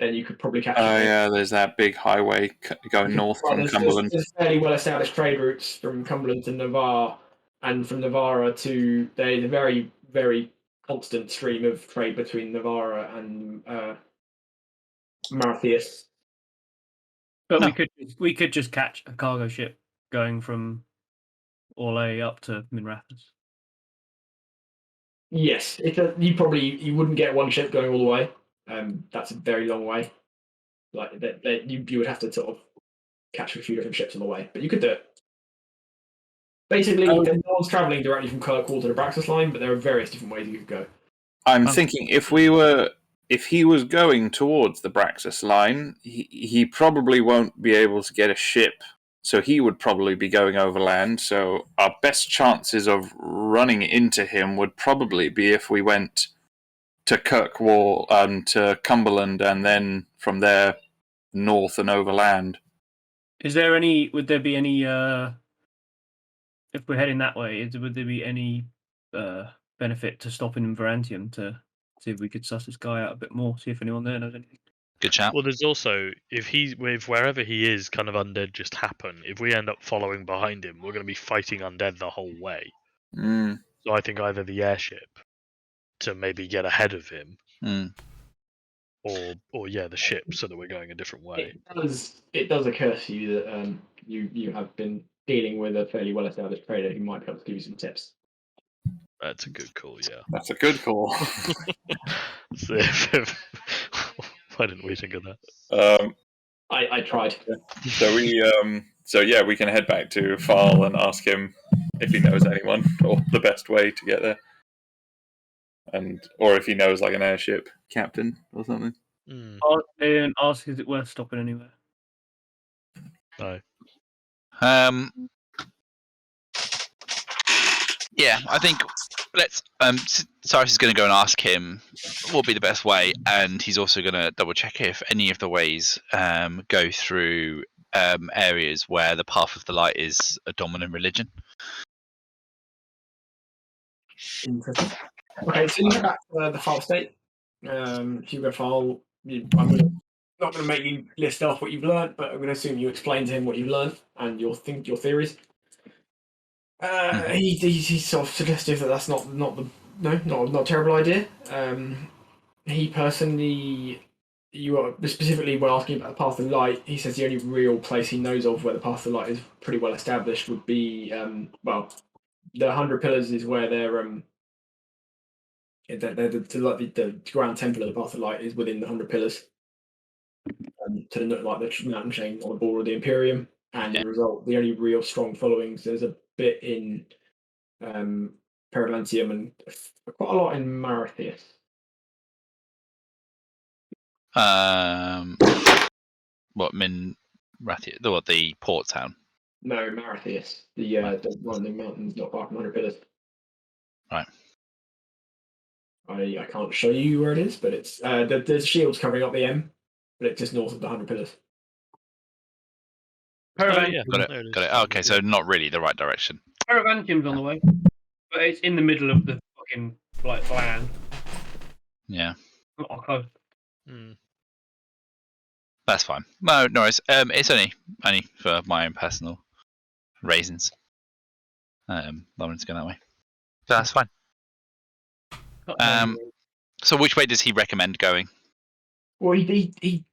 then you could probably catch. Oh yeah, there's that big highway going north from Cumberland. There's fairly well established trade routes from Cumberland to Navarre, and from Navarre to there's a very very constant stream of trade between Navarre and Marathias. But we could just catch a cargo ship going from Orlais up to Minrathos. Yes, you wouldn't get one ship going all the way. That's a very long way. You would have to sort of catch a few different ships on the way, but you could do it. Basically, no one's travelling directly from Kirkwall to the Braxis line, but there are various different ways you could go. I'm thinking if he was going towards the Braxis line, he probably won't be able to get a ship, so he would probably be going overland. So our best chances of running into him would probably be if we went to Kirkwall and to Cumberland, and then from there north and overland. Would there be any? If we're heading that way, would there be any benefit to stopping in Varantium to see if we could suss this guy out a bit more, see if anyone there knows anything? Good chat. Well, there's also if wherever he is, kind of undead just happen. If we end up following behind him, we're going to be fighting undead the whole way. So I think either the airship to maybe get ahead of him, or the ship, so that we're going a different way. It does occur to you that you have been dealing with a fairly well established trader who might be able to give you some tips. That's a good call. Yeah. That's a good call. So why didn't we think of that? I tried. So we can head back to Farl and ask him if he knows anyone or the best way to get there. or if he knows like an airship captain or something. And ask, is it worth stopping anywhere? No. Yeah, I think let's. Cyrus is going to go and ask him what will be the best way, and he's also going to double check if any of the ways go through areas where the path of the light is a dominant religion. Interesting. Okay, so you go back to the file state. Hugo file. I'm not going to make you list off what you've learned, but I'm going to assume you explain to him what you've learned and your theories. He's sort of suggestive that that's not a terrible idea. He personally, you are specifically when asking about the path of light, he says the only real place he knows of where the path of light is pretty well established would be the 100 Pillars is where the Grand Temple of the Path of Light is within the 100 Pillars, to the like the mountain chain on the border of the Imperium, and as a result, the only real strong followings. There's a bit in Perilantium and quite a lot in Marathius. What Rathia? The port town? No, Marathius, the one in the mountains not far from 100 Pillars. Right. I can't show you where it is, but it's there's shields covering up the M, but it's just north of the 100 Pillars. Got it. Oh, okay, so not really the right direction. Paravantium's on the way, but it's in the middle of the fucking land. Yeah. Not close. That's fine. No worries. It's only for my own personal reasons. Lauren's going that way, so that's fine. So which way does he recommend going? Well, he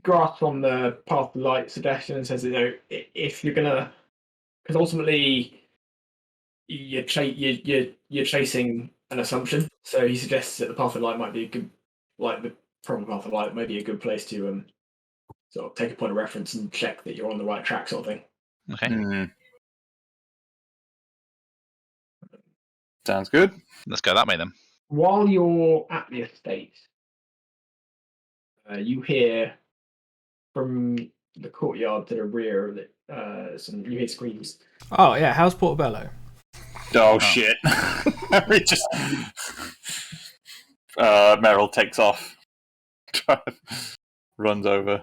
grasps on the path of light suggestion and says, if you're gonna, because ultimately you're chasing an assumption. So he suggests that the path of light might be a good, like the problem path of light may be a good place to sort of take a point of reference and check that you're on the right track, sort of thing. Okay. Sounds good. Let's go that way then. While you're at the estate, you hear from the courtyard to the rear of it, you hear screams. Oh yeah, how's Portobello? Oh shit! It just Merrill takes off, runs over.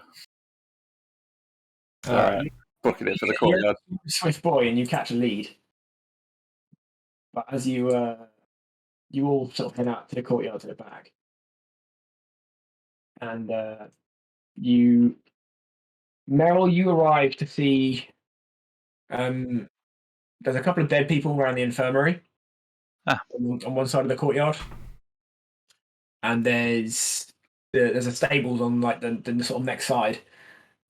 Booking it for the courtyard. Swift boy, and you catch a lead. But as you all sort of head out to the courtyard to the back, and Merrill, you arrive to see there's a couple of dead people around the infirmary on one side of the courtyard, and there's a stables on like the sort of next side,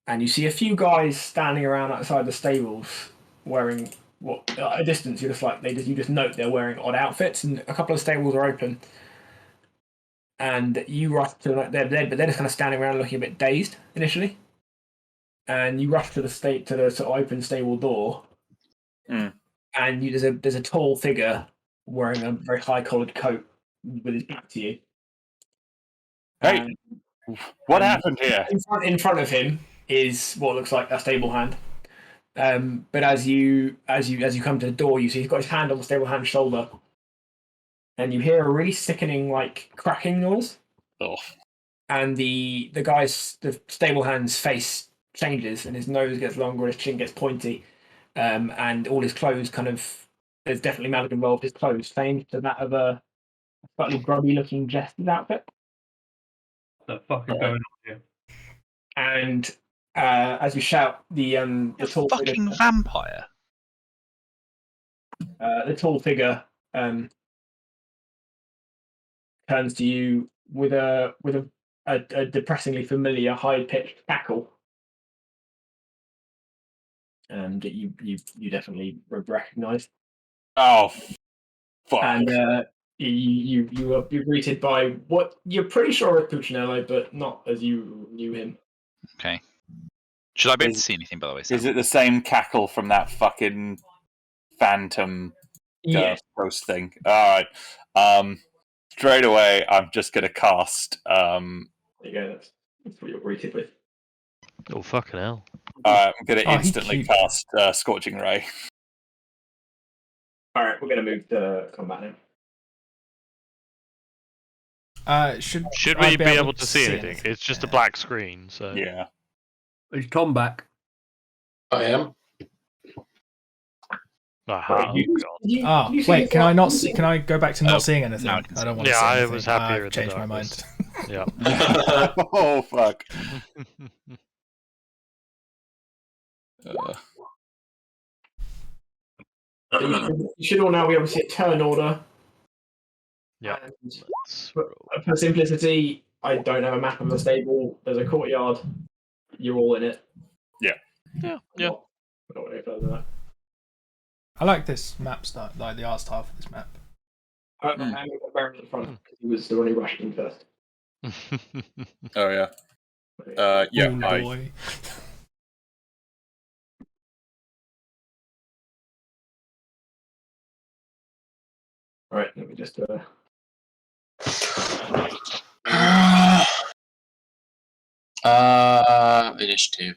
and you see a few guys standing around outside the stables wearing at a distance you just note they're wearing odd outfits, and a couple of stables are open, and you rush to they're dead, but they're just kind of standing around looking a bit dazed initially, and you rush to the sort of open stable door, and there's a tall figure wearing a very high collared coat with his back to you. Hey, what happened here? In front of him is what looks like a stable hand. But as you come to the door, you see he's got his hand on the stable hand's shoulder, and you hear a really sickening, like cracking noise. Oh. And the stable hand's face changes, and his nose gets longer, his chin gets pointy, and all his clothes there's definitely magic involved. His clothes change to that of a slightly grubby-looking jester's outfit. What the fuck is going on here? And as you shout, the tall fucking figure, vampire. The tall figure turns to you with a depressingly familiar high-pitched cackle, and you definitely recognise. Oh, fuck! And you're greeted by what you're pretty sure is Puccinello, but not as you knew him. Okay. Should I be able to see anything, by the way? Sam? Is it the same cackle from that fucking phantom ghost thing? All right. straight away, I'm just going to cast. There you go. That's what you're greeted with. Oh fucking hell! I'm going to Oh, instantly cast Scorching Ray. All right, we're going to move to combat now. Should we be able to see anything? It's just a black screen, so Yeah. Is Tom back? I am. Oh, God. Wait, can I not? Can I go back to not seeing anything? no, I don't want to. Yeah, see I anything. was happier. I've changed my mind. Yeah. Oh, fuck. You should all now be able to see a turn order. Yeah. And for simplicity, I don't have a map of the stable. There's a courtyard. You're all in it. Yeah. I don't want to go further than that. I like this map style, like the art style for this map. I'm going to put Baron at the front because he was the one who rushed in first. Oh, yeah. Yeah, Oh, boy. All right, let me just. Initiative.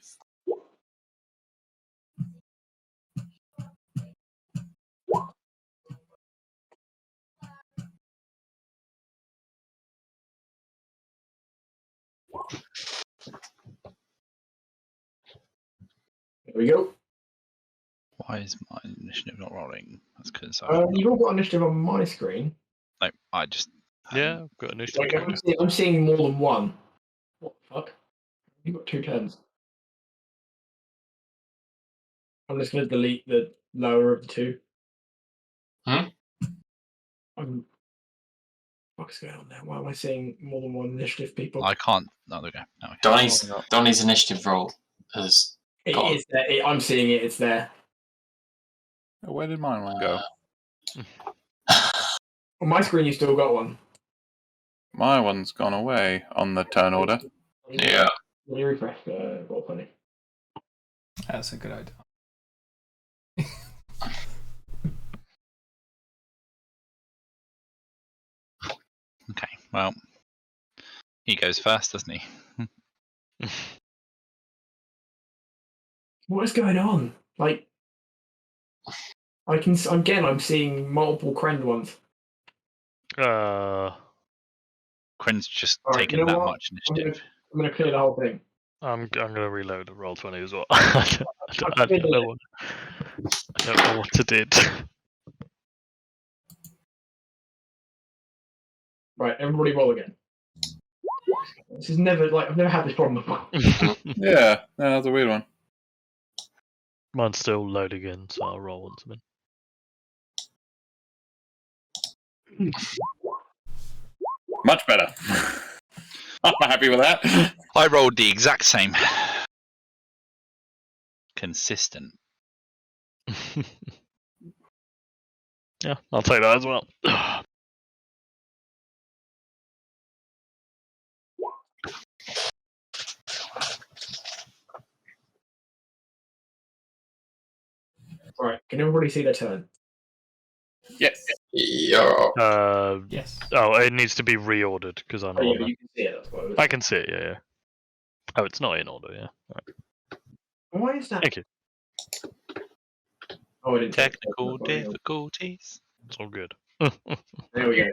There we go. Why is my initiative not rolling? That's because You've all got initiative on my screen. no, I just Yeah, I've got initiative. Like, I'm seeing more than one. What the fuck? You've got 2 turns. I'm just going to delete the lower of the 2. What's going on there? Why am I seeing more than one initiative, people? I can't. No, there we go. No, Donnie's initiative roll is. It is there. I'm seeing it. It's there. Where did mine one go? On my screen, you still got one. My one's gone away on the turn order. Yeah. Let me refresh Roll20. That's a good idea. Okay, well, he goes first, doesn't he? What is going on? Like, I'm seeing multiple Krend ones. Krend's just All right, taken you know that what? much initiative. I'm gonna clear the whole thing. I'm gonna reload a Roll20 as well. I don't know what to do. Right, everybody roll again. This is never I've never had this problem before. Yeah, that's a weird one. Mine's still loading in, so I'll roll once I'm in. Much better. I'm happy with that. I rolled the exact same. Consistent. Yeah, I'll take that as well. Right, can everybody see their turn? Yes. Yeah. Yes. Oh, it needs to be reordered because I'm. Oh, yeah, but you can see it. That's what it was. I can see it. Yeah. Oh, it's not in order. Yeah. Right. Why is that? Thank you. Oh, I didn't take it. Technical difficulties. It's all good. There we go.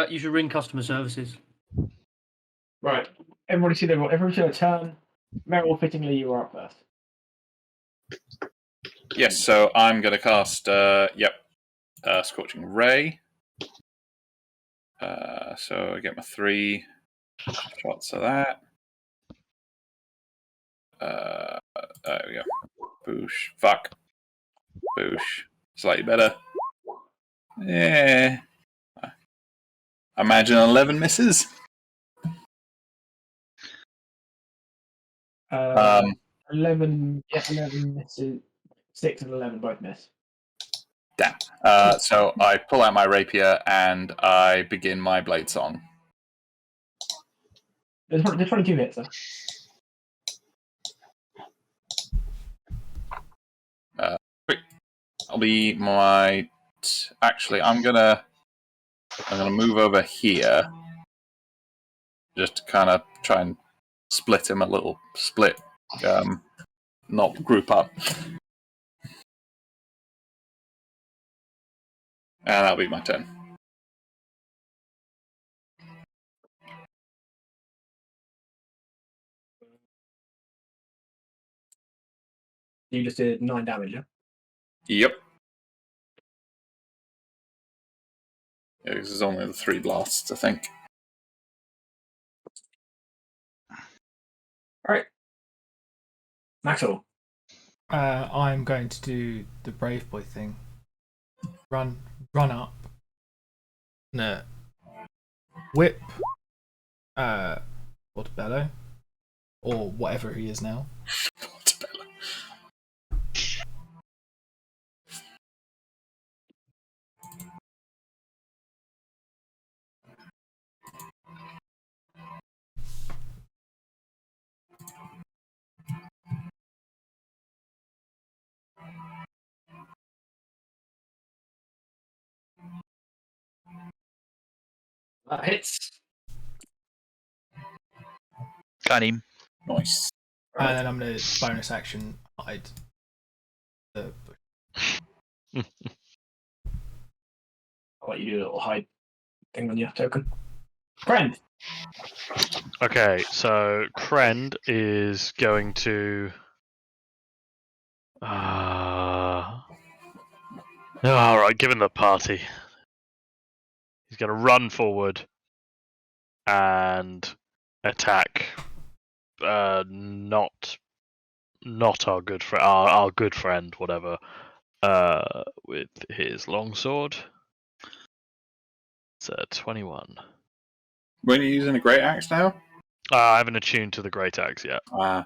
You should ring customer services. Right, everybody see their turn. Meryl, fittingly, you are up first. Yes, so I'm going to cast, Scorching Ray. So I get my 3 shots of that. There we go. Boosh. Fuck. Boosh. Slightly better. Yeah. Imagine 11 misses. 11 misses. 6 and 11 both miss. Damn. So I pull out my rapier and I begin my blade song. There's 22 hits, though. I'll be my... Actually, I'm gonna I'm going to move over here. Just to kind of try and split him a little. Split. Not group up. And that'll be my turn. You just did 9 damage, yeah? Yep. Yeah, this is only the 3 blasts, I think. Alright. Maxwell. I'm going to do the brave boy thing. Run up. No. Whip. Portobello. Or whatever he is now. Portobello. That hits. Got him. Nice. And then I'm going to bonus action hide the bush. I'll let you do a little hide thing on your token. Friend. Okay, so Krend is going to. Alright, given the party. He's going to run forward and attack. Not our good friend, our good friend, whatever. With his longsword. It's 21. When you're using a great axe now? I haven't attuned to the great axe yet. And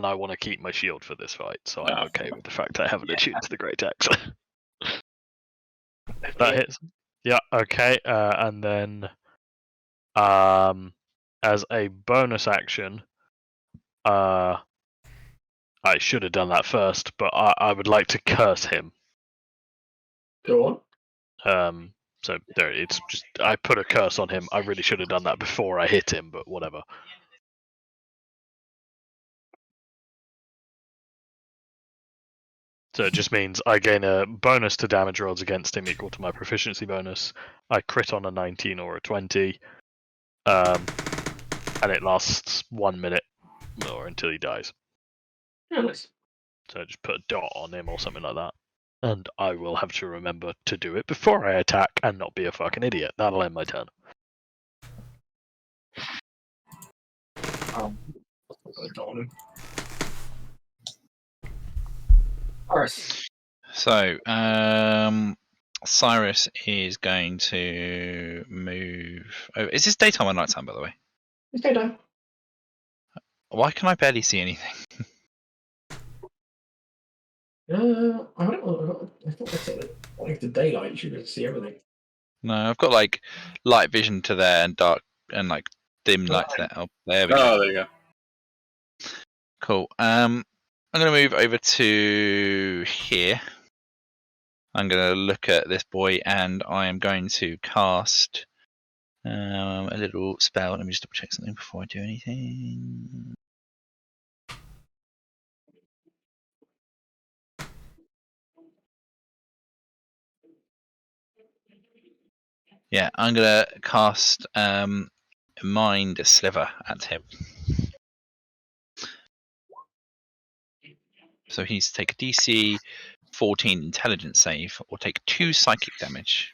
I want to keep my shield for this fight, so I'm okay with the fact I haven't attuned to the great axe. That hits. Yeah, okay. And then, as a bonus action, I should have done that first, but I would like to curse him. Go on. So there, it's just I put a curse on him. I really should have done that before I hit him, but whatever. So it just means I gain a bonus to damage rolls against him equal to my proficiency bonus. I crit on a 19 or a 20, and it lasts 1 minute or until he dies. Yeah, nice. So I just put a dot on him or something like that. And I will have to remember to do it before I attack and not be a fucking idiot. That'll end my turn. Put a dot on him. Horace. So, Cyrus is going to move. Oh, is this daytime or nighttime, by the way? It's daytime. Why can I barely see anything? I don't know. I thought I said it. Like the daylight, you should be able to see everything. No, I've got like light vision to there and dark and like dim light to there. Oh, there we go. Oh, there you go. Cool. I'm going to move over to here. I'm going to look at this boy and I am going to cast a little spell. Let me just double check something before I do anything. Yeah, I'm going to cast Mind Sliver at him. So he's to take a DC 14 intelligence save or take 2 psychic damage.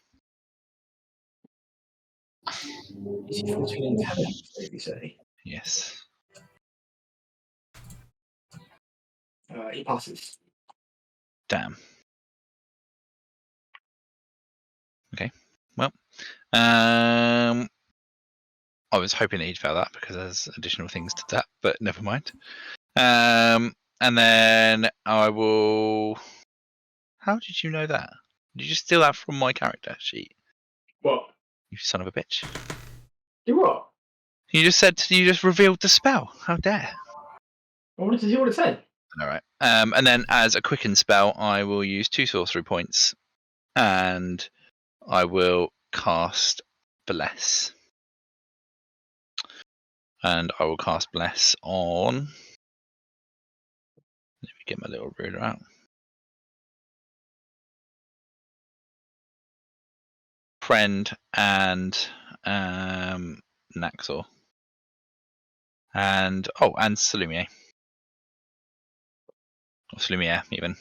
DC 14 intelligence, did you say? Yes. He passes. Damn. Okay. Well, I was hoping that he'd fail that because there's additional things to that, but never mind. And then I will. How did you know that? Did you just steal that from my character sheet? What? You son of a bitch! Do what? You just revealed the spell. How dare! I wanted to see what it said. All right. And then as a quicken spell, I will use 2 sorcery points, and I will cast Bless. And I will cast Bless on. Let me get my little ruler out. Friend and Naxor. And Salumier. Or Salumier, even.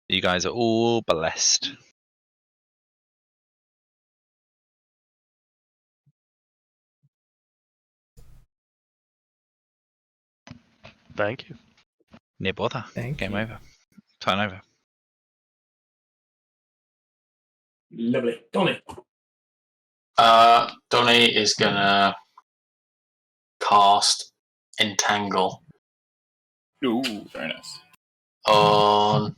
You guys are all blessed. Thank you. No bother. Thank Game you. over. Turn over. Lovely. Donnie. Donnie is gonna cast Entangle Ooh, very nice. on.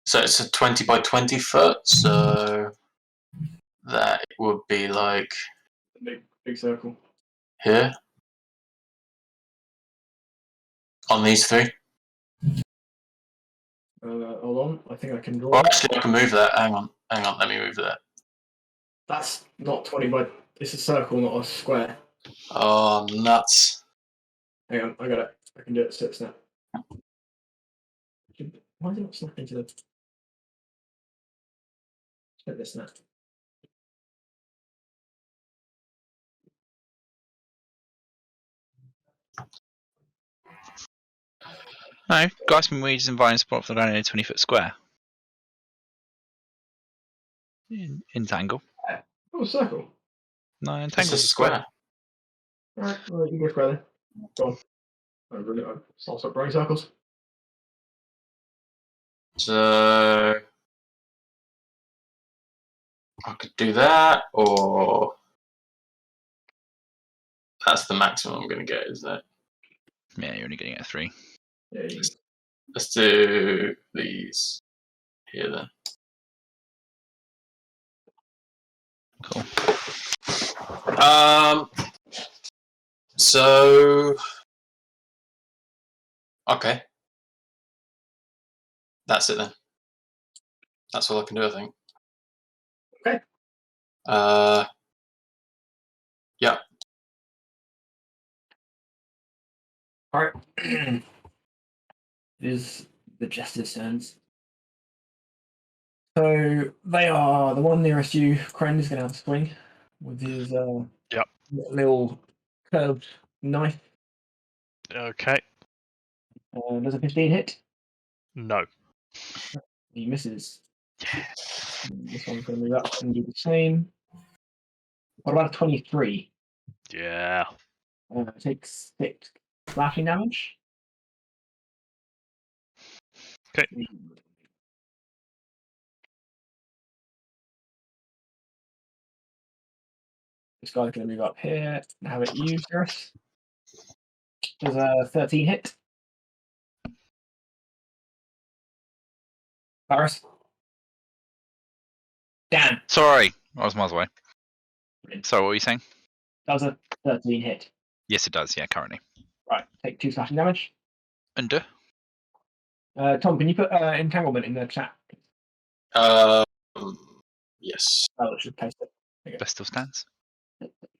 So it's a 20 by 20 foot, so that would be like Big circle. here on these three. Hold on. I think I can draw. Or actually, I can move that. Hang on. Let me move that. That's not 20 by. It's a circle, not a square. Oh, nuts! Hang on, I got it. I can do it. Snap. Why is it not snapping to the? Let this snap. No, grasping weeds and vines spot for the ground in a 20-foot square. Entangle. Oh, circle. No, It's entangle a is a square. Alright, well, you can go square then. Go on. I'll stop drawing circles. So I could do that, or that's the maximum I'm going to get, isn't it? Yeah, you're only getting it at 3. Yeah, Let's do these here then. Cool. So okay, that's it then. That's all I can do, I think. Okay. Yeah. Alright. It is the Jester's turns. So they are the one nearest you. Kren is going to have a swing with his little curved knife. Okay. Does a 15 hit? No. He misses. This one's going to move up and do the same. What about a 23? Yeah. Takes 6 slashing damage. Okay. This guy's going to move up here and have it used, Gareth. Does a 13 hit? Paris? Damn. Sorry, I was miles away. Sorry, what were you saying? Does a 13 hit? Yes, it does. Yeah, currently. Right, take 2 slashing damage. Under. Tom, can you put entanglement in the chat? Yes. Oh, it should paste it. Okay. Best still stands.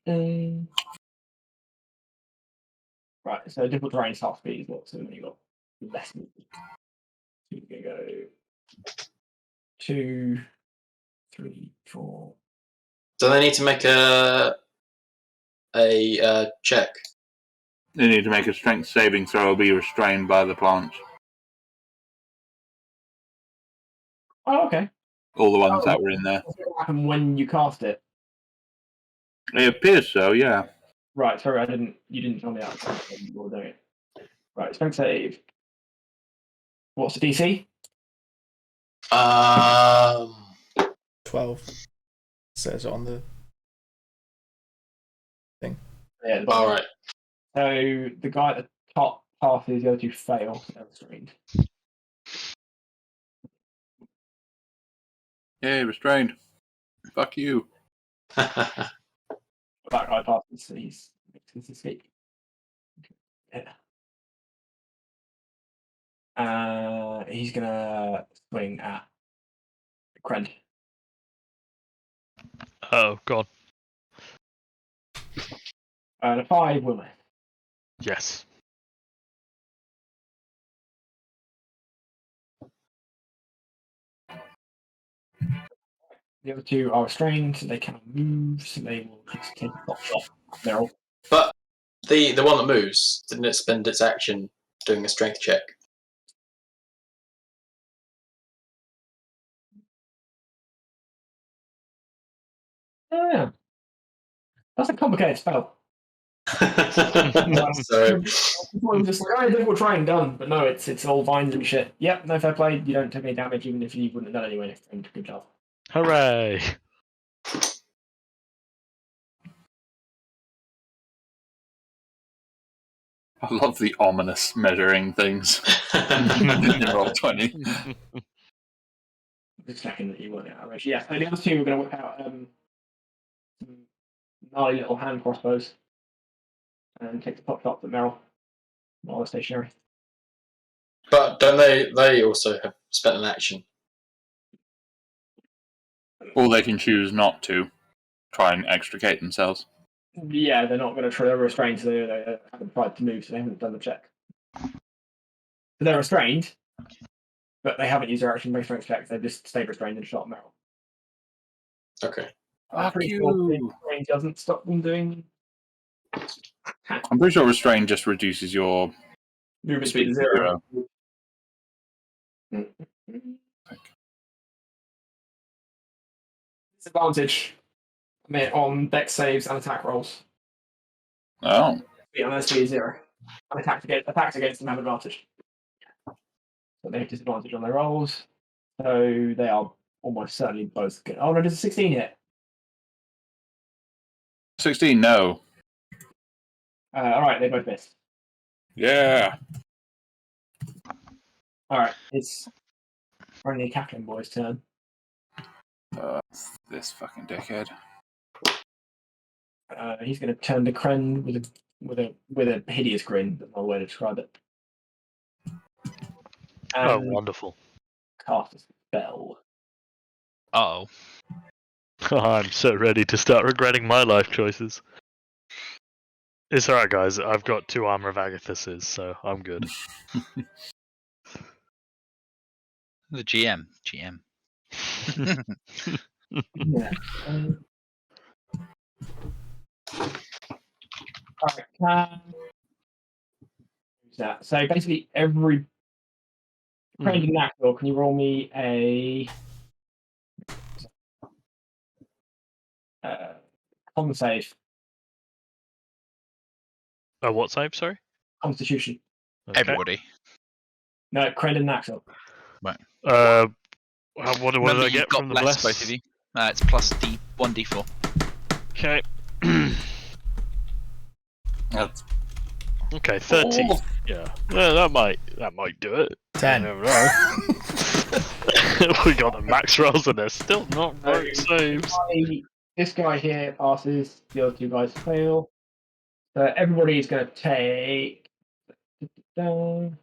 Right, so difficult terrain start speed is what, so then you got less than. You're going to go 2, 3, 4. Do they need to make a check? They need to make a strength saving throw or be restrained by the plants. Oh, okay. All the ones that were in there. What's going to happen when you cast it? It appears so, yeah. Right, sorry, you didn't tell me that when you were doing it. Right, strength save. What's the DC? 12. Says it on the thing. Yeah. All right. So the guy at the top half is the other 2 fail. So they're restrained. Yay, restrained. Fuck you. That guy passes, so he's makes his escape. Yeah. He's gonna swing at Kren. Oh, God. And a 5 will miss. Yes. The other 2 are restrained, so they cannot move, so they will just take a pot shot at Meryl. But the one that moves, didn't it spend its action doing a strength check? Oh, yeah. That's a complicated spell. So I'm just like, oh, difficult trying, done. But no, it's all vines and shit. Yep, no fair play. You don't take any damage, even if you wouldn't have done anyway next turn. Good job. Hooray! I love the ominous measuring things in Roll20. Just checking that you weren't out of range. Yeah, so the other 2 we're going to whip out some gnarly little hand crossbows and take the pot shots at Meryl while they're stationary. But don't they also have spent an action? Or they can choose not to try and extricate themselves. Yeah, they're not going to try. They're restrained, so they haven't tried to move, so they haven't done the check. So they're restrained, but they haven't used their action based strength checks. They've just stayed restrained and shot Meryl. Okay. I'm pretty sure restrained doesn't stop them doing. I'm pretty sure restraint just reduces your movement speed to 0. Disadvantage on dex saves and attack rolls. Oh. On speed 0. And attacks against them have advantage. So they have disadvantage on their rolls. So they are almost certainly both good. Oh no, does a 16 hit? 16, no. Alright, they both miss. Yeah. Alright, it's only Captain Boy's turn. This fucking dickhead. He's going to turn to Kren with a hideous grin. That's another way to describe it. Oh, wonderful. Cast a spell. Uh-oh. I'm so ready to start regretting my life choices. It's alright, guys. I've got 2 Armor of Agathuses, so I'm good. The GM. Yeah. Alright, that. So basically, every trained in Nashville, can you roll me a con save? What save, sorry? Constitution. Okay. Everybody. No, Crendon Naxel. Right. What did I get from the bless? Both of you. It's plus 1d4. Okay. That's... Okay, 30. Oh. Yeah, that might do it. 10. Never know. We got the max rolls and they're still not great saves. This guy here passes. The other 2 guys fail. So everybody is going to take. Did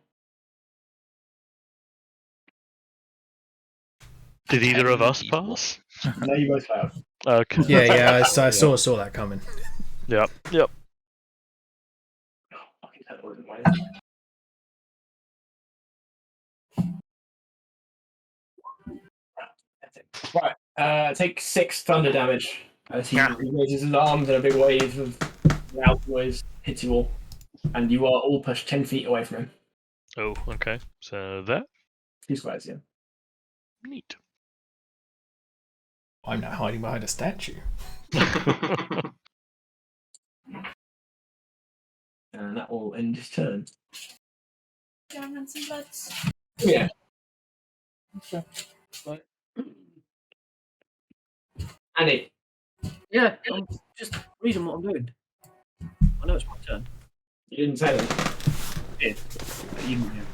either of us pass? No, you both failed. Okay. Yeah. I saw that coming. Yep. Right. Take 6 thunder damage as he raises his arms and a big wave of loud noise hits you all, and you are all pushed 10 feet away from him. Oh, okay. So that. 2 squares, yeah. Neat. I'm now hiding behind a statue. And that will end his turn. Germans and Bloods. Yeah. Annie. Yeah, I'm just reading what I'm doing. I know it's my turn. You didn't say that. Yeah. But you didn't.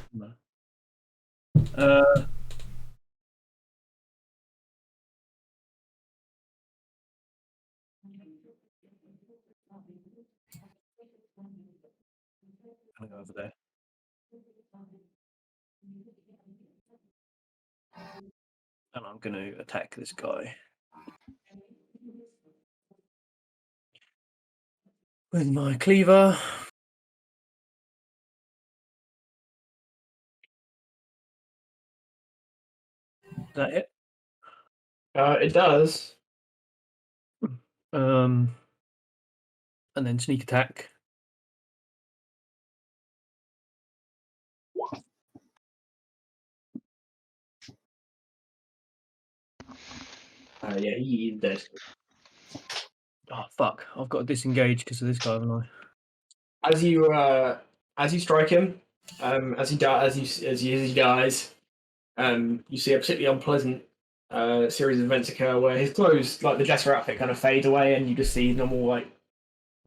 I'll go over there. And I'm going to attack this guy. with my cleaver. Is that it? It does. And then sneak attack. Yeah, he's dead. Oh fuck! I've got to disengage because of this guy, haven't I? As you strike him, as he dies, as he dies, you see a particularly unpleasant series of events occur where his clothes, like the dresser outfit, kind of fade away, and you just see normal, like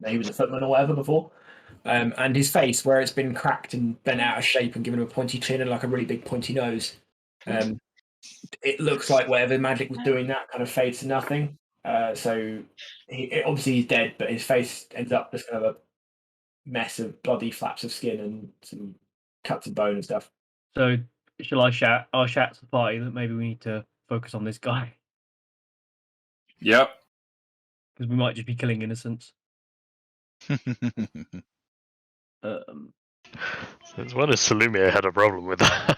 he was a footman or whatever before. And his face, where it's been cracked and bent out of shape and given him a pointy chin and like a really big pointy nose, it looks like whatever magic was doing that kind of fades to nothing. So obviously he's dead, but his face ends up just kind of a mess of bloody flaps of skin and some cuts of bone and stuff. So shall I shout? I'll shout to the party that maybe we need to focus on this guy Yep. because we might just be killing innocents. It's one as Salumia had a problem with that.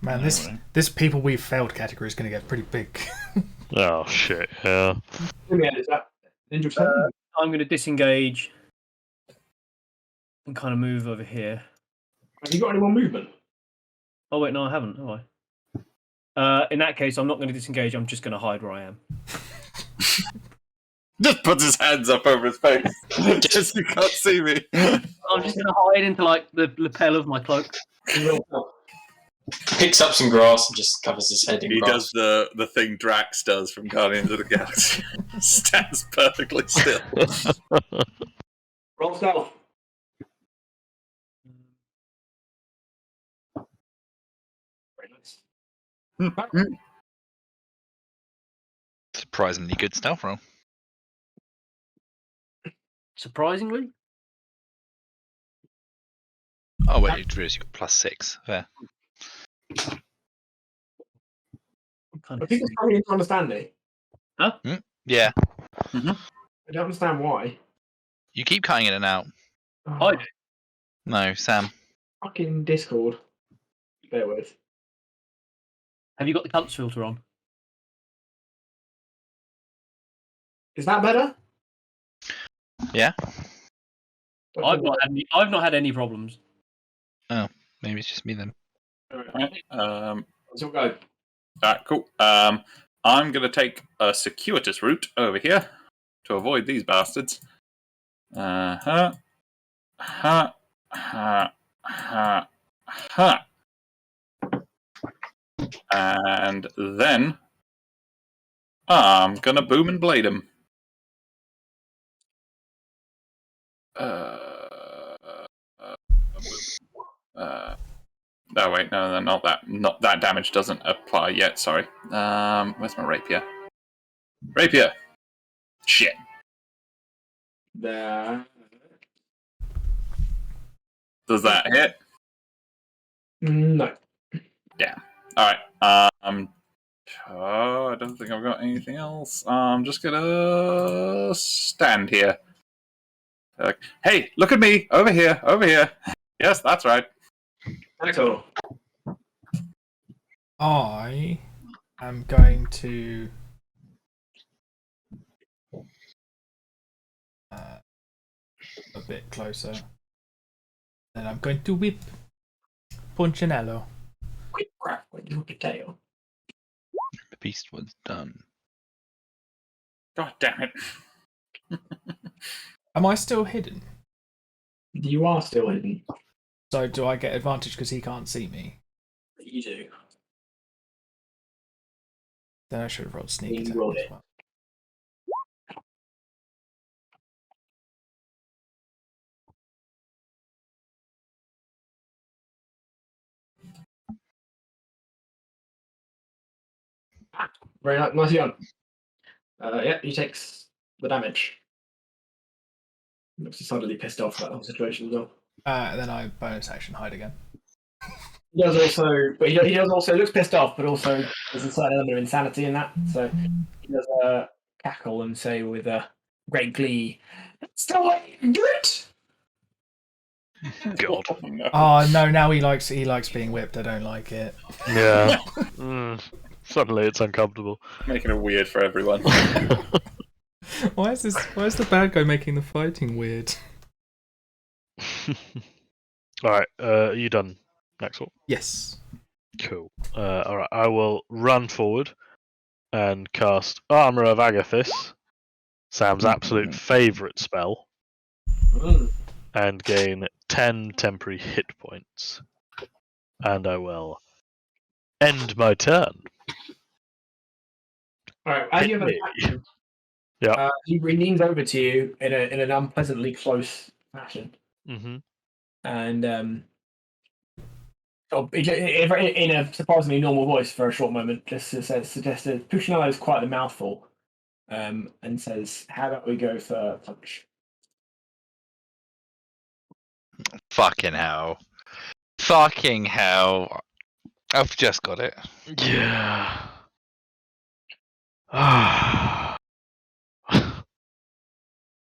Man, this people we've failed category is going to get pretty big. Oh shit! Yeah. Is that interesting? I'm going to disengage and kind of move over here. Have you got any more movement? Oh wait, no, I haven't, have I? In that case, I'm not going to disengage. I'm just going to hide where I am. Just puts his hands up over his face. Just you can't see me. I'm just going to hide into like the lapel of my cloak. Picks up some grass and just covers his head in He grass. does the thing Drax does from Guardians of the Galaxy. Stands perfectly still. Roll stealth. Very nice. Surprisingly good stealth roll. Surprisingly, Oh wait, you realised you got +6. Fair. kind I of think it's probably to understand it. Yeah, I don't understand why. you keep cutting in and out. Oh, I do. No, Sam. fucking Discord. Bear with. Have you got the cunts filter on? Is that better? Yeah, I've not had any problems. maybe it's just me then. Let's all go. Alright, cool. I'm going to take a circuitous route over here to avoid these bastards. Ha. Ha. Ha. Ha. And then I'm going to boom and blade him. Oh wait, no, not that. Not that damage doesn't apply yet. Sorry. Where's my rapier? Rapier. Shit. There. Does that hit? No. All right. I don't think I've got anything else. I'm just gonna stand here. Like, hey, look at me over here, over here. Yes, that's right. Axel. I am going to a bit closer. Then I'm going to whip Punchinello. Quick crack with your potato. The beast was done. God damn it. Am I still hidden? You are still hidden. So do I get advantage because he can't see me? You do. Then I should have rolled sneak You attack rolled as it. well. Very nice. Nicely done. Yeah, he takes the damage. Looks decidedly pissed off about the whole situation as well. Then I bonus action hide again. He does also, but he does also looks pissed off, but also there's a certain element of insanity in that. So he does cackle and say with great glee, Still good. God. No. Oh no! Now he likes being whipped. I don't like it. Yeah. Suddenly it's uncomfortable. Making it weird for everyone. Why is the bad guy making the fighting weird? Alright, are you done, Maxwell? Yes. Cool. Alright, I will run forward and cast Armour of Agathis, Sam's absolute favourite spell, and gain 10 temporary hit points. And I will end my turn. Alright, as you have Hit attacked him, Yeah. he leans over to you in an unpleasantly close fashion. Mm-hmm. And in a surprisingly normal voice for a short moment, just suggested Puccinello's quite a mouthful, and says, "How about we go for punch?" Fucking hell. Fucking hell. I've just got it. Yeah.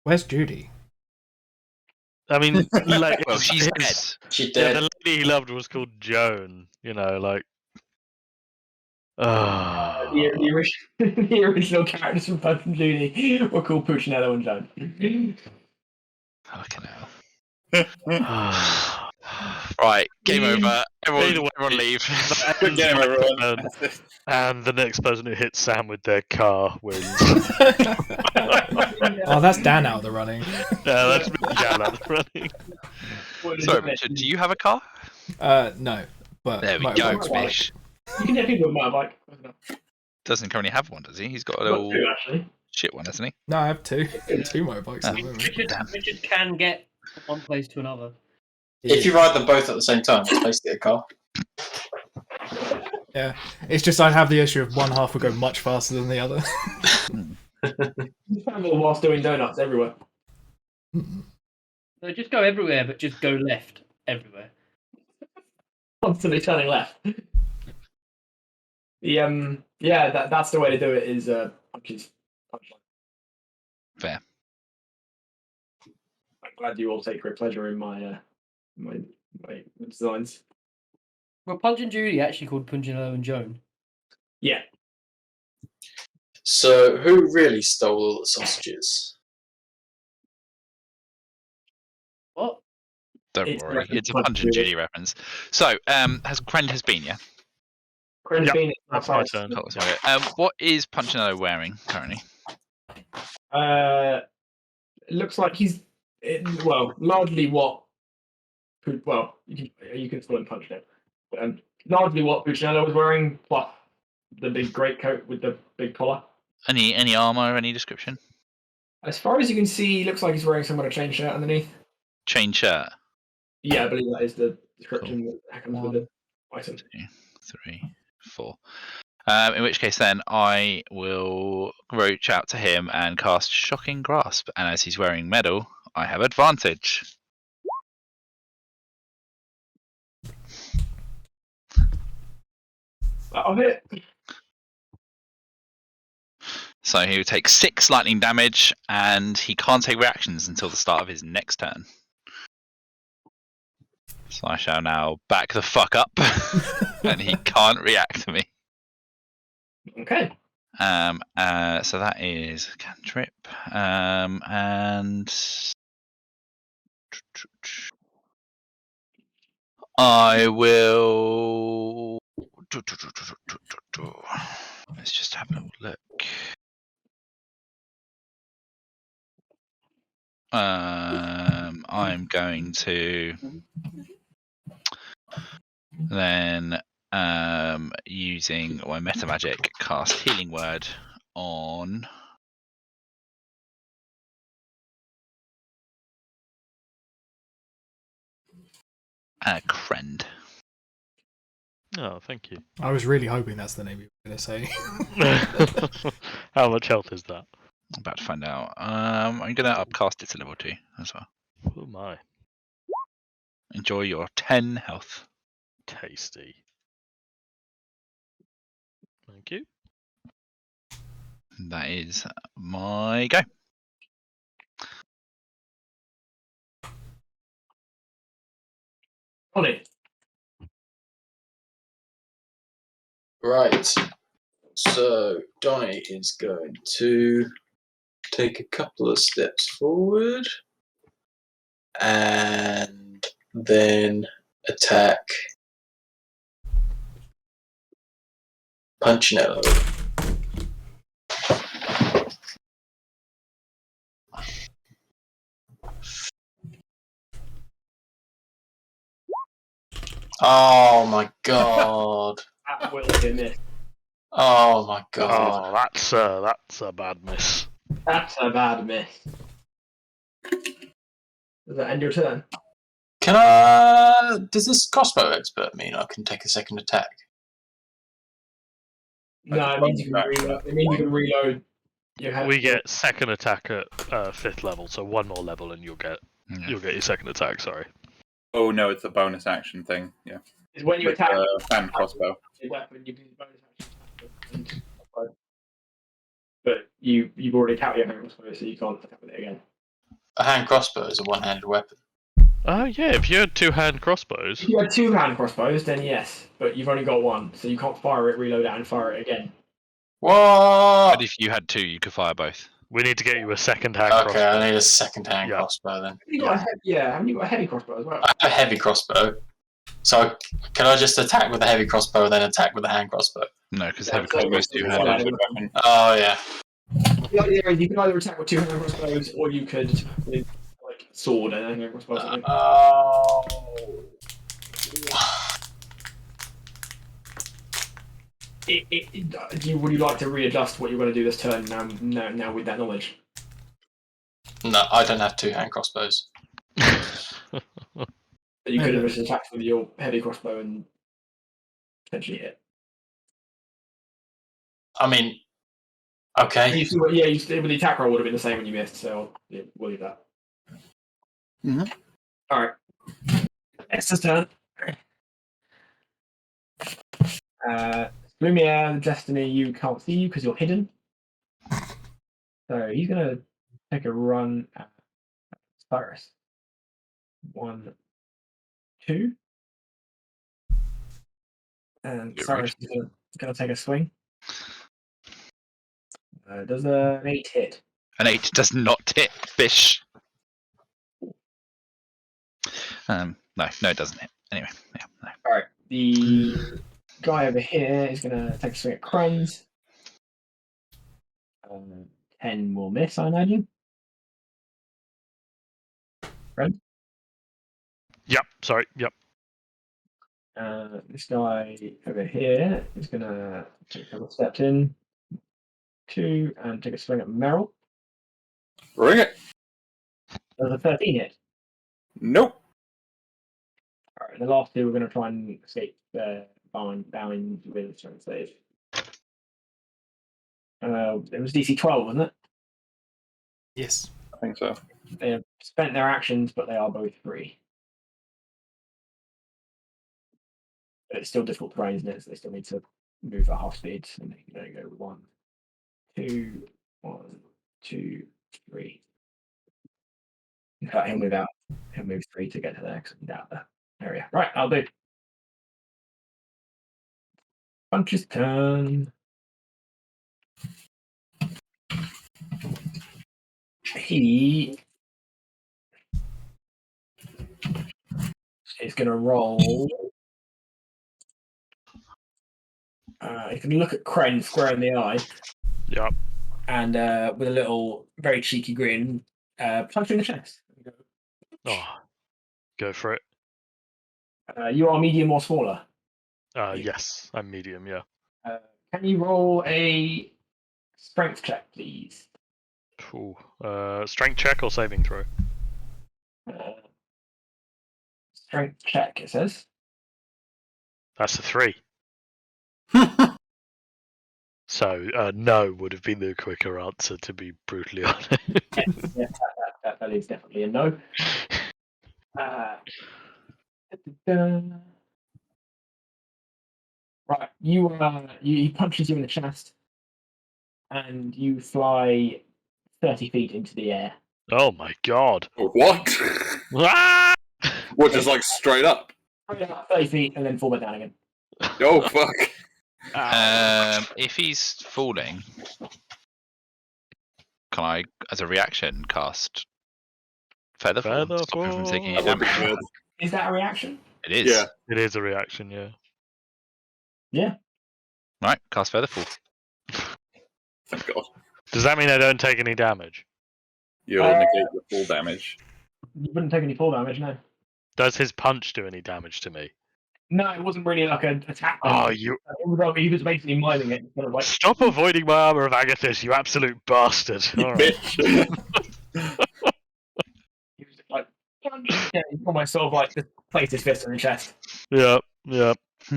Where's Judy? I mean, like, Well, she's dead. She yeah, did. the lady he loved was called Joan. You know, like. The original characters from Punch and Judy were called Puccinello and Joan. Fucking hell. Right, game over. Everyone leave. Good game, everyone. And the next person who hits Sam with their car wins. Oh, that's Dan out of the running. Yeah, that's me down out of the running. Sorry, Richard, do you have a car? No. But There we go, motorbike's fine. Mish. You can definitely do a motorbike. Doesn't currently have one, does he? He's got a Got little two, actually. shit one, hasn't he? No, I have two motorbikes at the moment. Richard can get from one place to another. If you ride them both at the same time, it's basically a car. Yeah, it's just I'd have the issue of one half would go much faster than the other. You travel whilst doing donuts everywhere. No, just go everywhere, but just go left everywhere. Constantly turning left. That's the way to do it. Is punches. Fair. I'm glad you all take great pleasure in my designs. Well, Punch and Judy actually called Punchinello and Joan. Yeah. So, who really stole all the sausages? What? Don't It's worry, reference it's a Punch Punch and and Judy. Judy reference. So, has Krend been, yeah? Yep, that's my turn. Oh, sorry. What is Punchinello wearing currently? It looks like largely what. Well, you can still punch it. Largely what Puccinello was wearing, plus the big greatcoat with the big collar. Any armor, any description? As far as you can see, looks like he's wearing somewhat a chain shirt underneath. Chain shirt. Yeah, I believe that is the description that comes with the item. 2, 3, 4. In which case, then I will reach out to him and cast Shocking Grasp. And as he's wearing metal, I have advantage. That'll hit. So he will take 6 lightning damage, and he can't take reactions until the start of his next turn. So I shall now back the fuck up, and he can't react to me. Okay. So that is cantrip, and I will. Let's just have a little look. I'm going to then, using my meta magic, cast Healing Word on Krend. Oh, thank you. I was really hoping that's the name you were going to say. How much health is that? I'm about to find out. I'm going to upcast it to level 2 as well. Oh my. Enjoy your 10 health. Tasty. Thank you. That is my go. Ollie. Right. So Donnie is going to take a couple of steps forward and then attack Punchinello. Oh my god. That will be a miss. Oh my god. Oh, that's a bad miss. That's a bad miss. Does that end your turn? Does this crossbow expert mean I can take a second attack? No, it means you can reload. It means you can reload. We get second attack at 5th level, so one more level and you'll get your second attack. Sorry. Oh no, it's a bonus action thing. Yeah. Is when you With attack hand crossbow. a weapon, you can use bonus action. But you've already attacked your hand crossbow, so you can't attack with it again. A hand crossbow is a one-handed weapon. Yeah, if you had 2-hand crossbows. If you had 2-hand crossbows, then yes, but you've only got one, so you can't fire it, reload it, and fire it again. What? But if you had 2, you could fire both. We need to get you a second-hand Okay, crossbow. I need a second-hand crossbow then. Haven't you got a heavy crossbow as well? I have a heavy crossbow. So can I just attack with a heavy crossbow and then attack with a hand crossbow? No, because Yeah, heavy so crossbows it's 2-handed. one-handed. Oh yeah. The idea is you can either attack with 2-hand crossbows, or you could attack with like a sword and a hand crossbow. Or something. Oh. Would you like to readjust what you're going to do this turn now with that knowledge? No, I don't have 2-hand crossbows. But you could have just attacked with your heavy crossbow and potentially hit. I mean, okay. With the attack roll would have been the same when you missed, so we'll leave that. Mhm. Alright. Esther's turn. Lumiere, Destiny, you can't see you because you're hidden. So he's going to take a run at Cyrus. 1, 2. And Get Cyrus is going to take a swing. Does an 8 hit? An 8 does not hit fish. No, it doesn't hit. Anyway, yeah, no. Alright, the guy over here is going to take a swing at Krenz. 10 will miss, I imagine. Krenz? Yep, sorry, yep. This guy over here is going to take a couple steps in. 2 and take a swing at Merrill. Bring it. Does a 13 hit? Nope. Alright, the last 2 we're going to try and escape bowing with a strength save. It was DC 12, wasn't it? Yes. I think so. They have spent their actions, but they are both free. But it's still difficult terrain, isn't it? So they still need to move at half speed, and they can only go 1, 2, 1, 2, 3. In fact, he'll move 3 to get to there because he's out of the area. Right, I'll do. Punch's turn. He is going to roll. You can look at Kren square in the eye. Yep. And with a little, very cheeky grin, punch you in the chest. Oh, go for it. You are medium or smaller. Yes, I'm medium, yeah. Can you roll a strength check, please? Ooh. Strength check or saving throw? Strength check, it says. That's a 3. So, no would have been the quicker answer, to be brutally honest. Yes, that is definitely a no. Right, he punches you in the chest, and you fly 30 feet into the air. Oh my god. What? Ah! What, just like straight up? 30 feet and then fall back down again. Oh fuck! If he's falling, can I, as a reaction, cast Feather Fall? Stop him from taking any That would be damage. good. Is that a reaction? It is. Yeah. It is a reaction, yeah. Yeah. Right, cast Feather Fall. Thank God. Does that mean I don't take any damage? You'll negate the full damage. You wouldn't take any fall damage, no. Does his punch do any damage to me? No, it wasn't really like an attack. Oh, He was basically mining it. Kind of like, Stop avoiding my armor of Agathis, you absolute bastard! You All right. bitch. he was just like, yeah, he almost sort of like just placed his fist on his chest. Yep, yep. I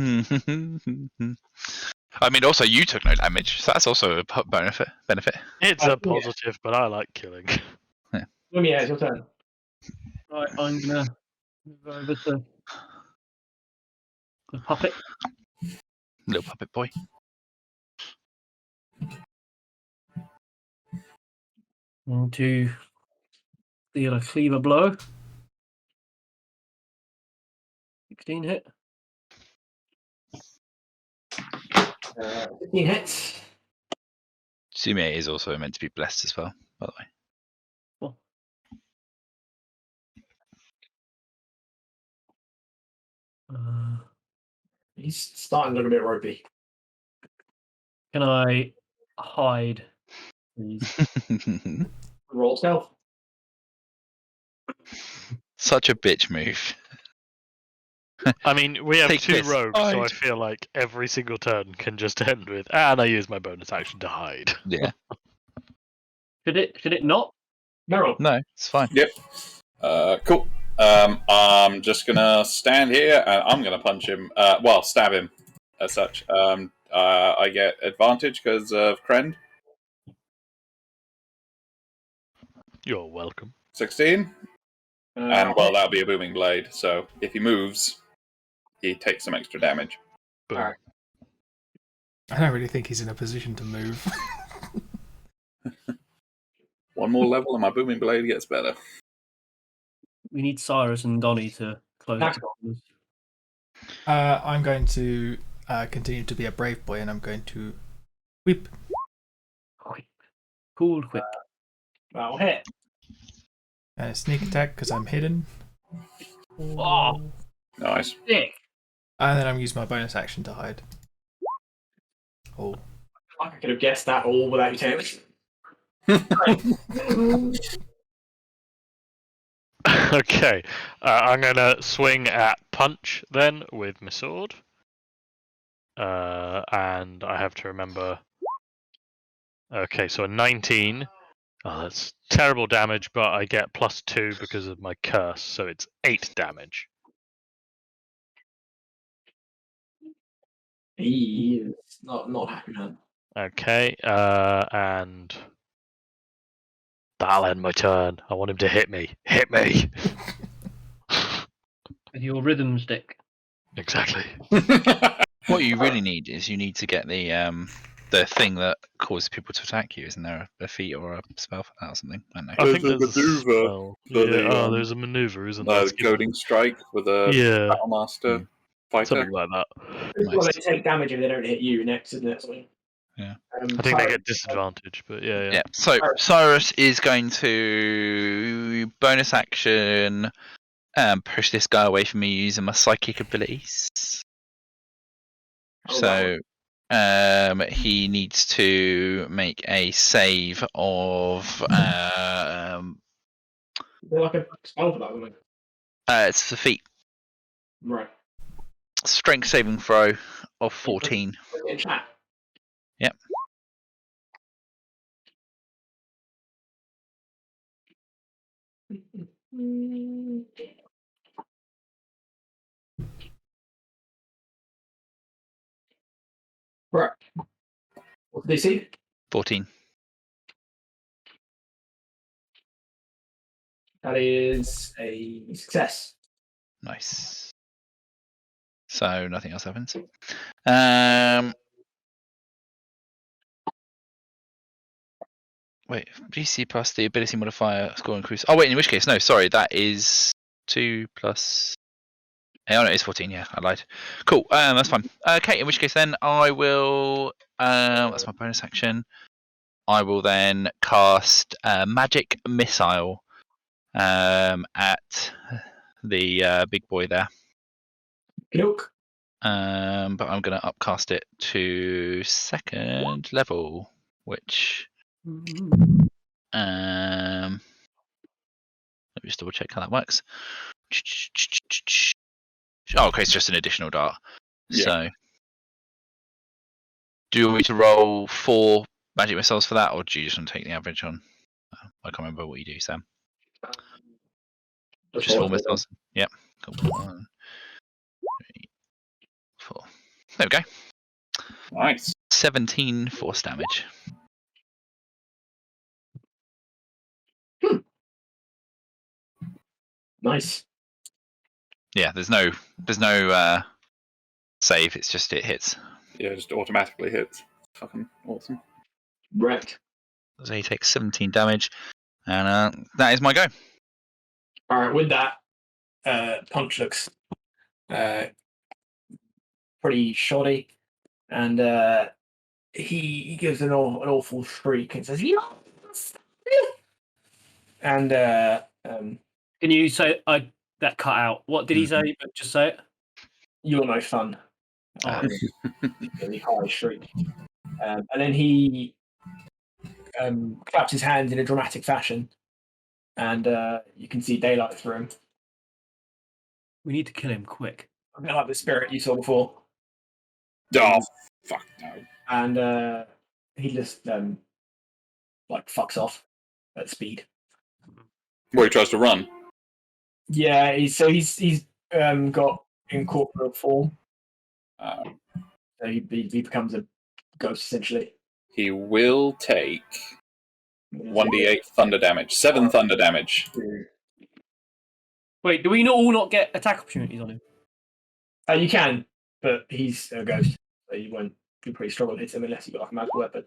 mean, also you took no damage, so that's also a benefit. It's Yeah. a positive, but I like killing. Yeah, it's your turn. Right, I'm gonna move over to the puppet. Little puppet boy. And to deal a cleaver blow. 16 hit. 15 hits. Sumie is also meant to be blessed as well, by the way. Cool. He's starting to look a bit ropey. Can I hide, please? Roll stealth. Such a bitch move. I mean, we have Take 2 this. rogues, so I Hide. feel like every single turn can just end with, and I use my bonus action to hide. Yeah. Should it not? Meryl. No, it's fine. Cool. I'm just gonna stand here and I'm gonna punch him. Well, stab him, as such. I get advantage because of Krend. You're welcome. 16. And well, that'll be a booming blade. So if he moves, he takes some extra damage. Boom. Alright. I don't really think he's in a position to move. One more level and my booming blade gets better. We need Cyrus and Donnie to close That's the doors. I'm going to continue to be a brave boy, and I'm going to whip. Whip. Cool whip. That'll hit. And a sneak attack because I'm hidden. Oh, Nice. sick. And then I'm using my bonus action to hide. Oh. I could have guessed that all without you telling me. Okay, I'm gonna swing at punch then with my sword. And I have to remember. Okay, so a 19. Oh, that's terrible damage, but I get +2 because of my curse, so it's 8 damage. He is not happy, man. Okay, and that'll end my turn. I want him to hit me. Hit me! With your rhythm stick. Exactly. What you really need is you need to get the thing that causes people to attack you. Isn't there a feat or a spell for that or something? I don't know. I think There's a there's a maneuver spell. for Yeah, the, there's a maneuver, isn't there? The goading strike with a Yeah, Battlemaster fighter. something like that. Well, they take damage if they don't hit you next, isn't it? Something. Yeah. I think they get disadvantage, but yeah. Yeah. So Cyrus is going to bonus action push this guy away from me using my psychic abilities. So he needs to make a save of Is there like a spell for that, isn't it? it's a feat. Right. Strength saving throw of 14. In chat. Yep. Right. What did they see? 14. That is a success. Nice. So nothing else happens. Wait, DC plus the ability modifier score increase. Oh wait, in which case, no, sorry, that is 2 plus Oh, no, it's 14. Yeah, I lied. Cool. That's fine. Okay, in which case then I will. That's my bonus action. I will then cast Magic Missile at the big boy there. Look. But I'm going to upcast it to 2nd level, which let me just double check how that works. Oh, okay, it's just an additional dart. Yeah. So, do you want me to roll 4 magic missiles for that, or do you just want to take the average on? I can't remember what you do, Sam. Just 4 missiles. Yep. Cool. 1, 3, 4. There we go. Nice. 17 force damage. Nice. Yeah, there's no save. It's just it hits. Yeah, it just automatically hits. Fucking awesome. Wrecked. So he takes 17 damage, and that is my go. All right, with that, Punch looks pretty shoddy, and he gives an awful shriek and says, "Yes!" And can you say that cut out? What did he say? But just say it. You're no fun. Really high shriek, and then he claps his hands in a dramatic fashion, and you can see daylight through him. We need to kill him quick. A bit like the spirit you saw before. Oh, fuck no. And he just fucks off at speed. Well, he tries to run. Yeah, he's got incorporeal form. So he becomes a ghost essentially. He will take 1d8 thunder damage. 7 thunder damage. Wait, do we not get attack opportunities on him? You can, but he's a ghost, so you'll pretty struggle to hit him unless you got like a magical weapon.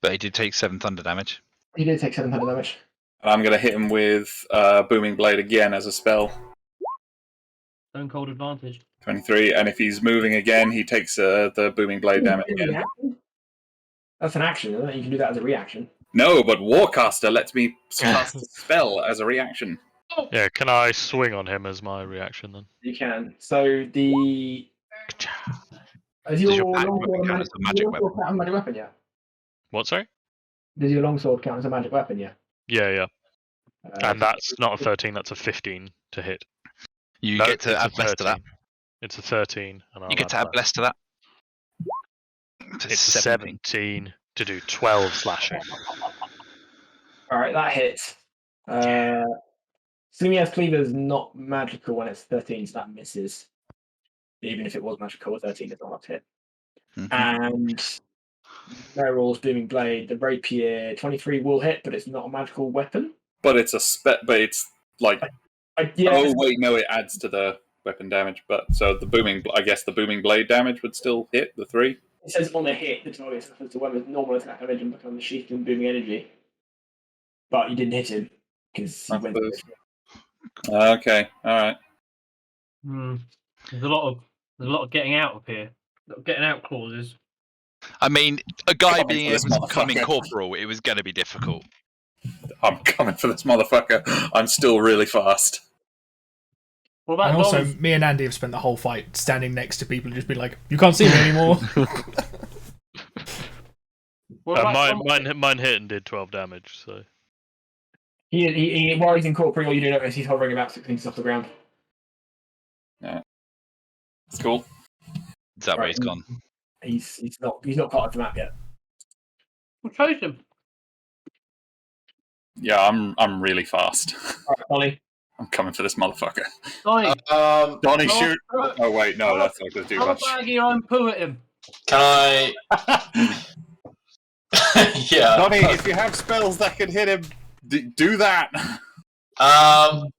But he did take 7 thunder damage. He did take 7 thunder damage. And I'm going to hit him with Booming Blade again as a spell. Stone Cold Advantage. 23, and if he's moving again, he takes the Booming Blade damage again. That's an action, isn't it? You can do that as a reaction. No, but Warcaster lets me cast a spell as a reaction. Yeah, can I swing on him as my reaction then? You can. So the... Does your longsword count as a magic weapon yet? What, sorry? Does your longsword count as a magic weapon yet? Yeah. And that's not a 13, that's a 15 to hit. You get to add bless to that. It's a 13. And you get to add bless to that. It's 17 to do 12 slashing. Alright, that hits. Slumia's Cleaver is not magical when it's 13, so that misses. Even if it was magical, 13 is not enough to hit. And Meryl's Booming Blade, the Rapier, 23 will hit, but it's not a magical weapon. But it's but it's like... Oh, wait, no, it adds to the weapon damage. But so the Booming Blade damage would still hit, the 3? It says on the hit, the target suffers the weapon's normal attack damage and becomes sheathed in booming energy. But you didn't hit him, because he went through. Okay, alright. There's a lot of getting out up here. Getting out clauses. I mean, a guy being able to become incorporeal, it was going to be difficult. I'm coming for this motherfucker. I'm still really fast. And also, me and Andy have spent the whole fight standing next to people and just been like, "You can't see me anymore." Mine hit and did 12 damage. So he while he's incorporeal, you do notice he's hovering about 6 inches off the ground. Yeah, it's cool. Is that where he's gone? He's not part of the map yet. We'll chase him. Yeah, I'm really fast. Alright, Donnie. I'm coming for this motherfucker. Donnie, shoot! Oh wait, no, that's not going to do much. I'm poo at him. Can I? Yeah. Donnie, if you have spells that can hit him, do that.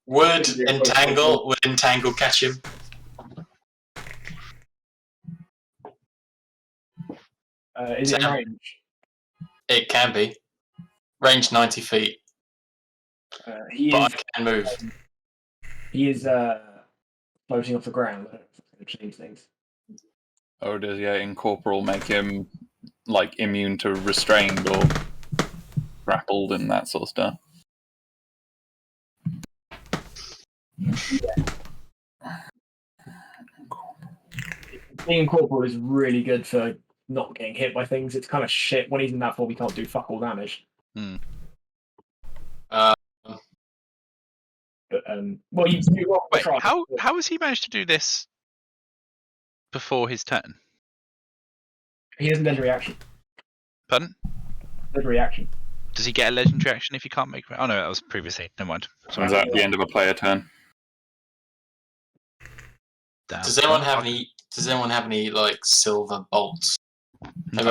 Would entangle catch him? Is it in range? It can be. Range 90 feet. But I can move. He is floating off the ground. I don't know if it's going to change things. Or does incorporeal make him like immune to restrained or grappled and that sort of stuff? Being incorporeal is really good for not getting hit by things. It's kind of shit when he's in that form. He can't do fuck all damage. But well, you wait. How has he managed to do this before his turn? He has a legendary action. Pardon? Legendary action. Does he get a legendary action if he can't make? Oh no, that was previously. Never mind. So is that at the end of a player turn? Does anyone have any like silver bolts? Maybe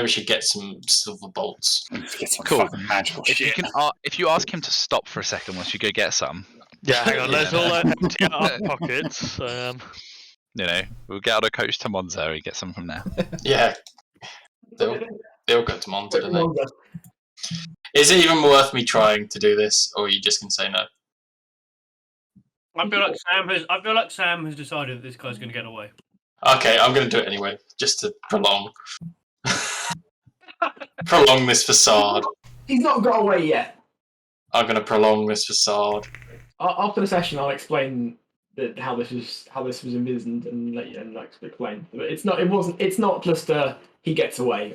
we should get some silver bolts. Get some Cool. fucking magical shit. If you ask him to stop for a second once you go get some. Yeah, hang on. Let's all empty our pockets. We'll get out a coach to Monza and get some from there. Yeah, they'll go to Monza, don't they? Is it even worth me trying to do this, or are you just gonna say no? I feel like Sam has decided that this guy's going to get away. Okay, I'm going to do it anyway, just to prolong this facade. He's not got away yet. I'm going to prolong this facade. After the session, I'll explain how this was envisioned and explain. But it's not just he gets away.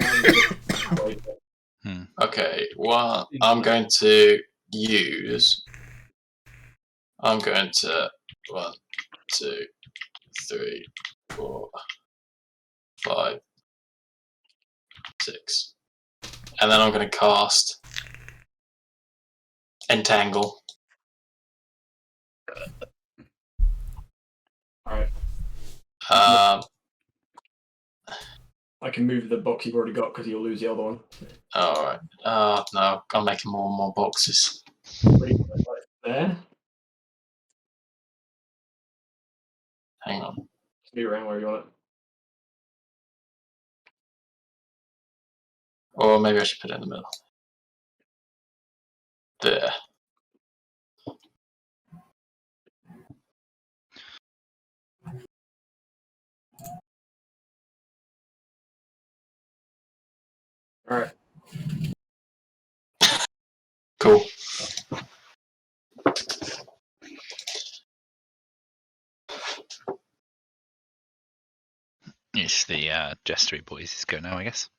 Okay, well, I'm going to 1, 2, 3, 4, 5, 6, and then I'm going to cast Entangle. Alright. I can move the box you've already got because you'll lose the other one. Alright. No, I'm making more and more boxes. There. Hang on. Just move around where you want it. Or maybe I should put it in the middle. There. Alright. Cool. It's the Gestury boys. Let's go now, I guess.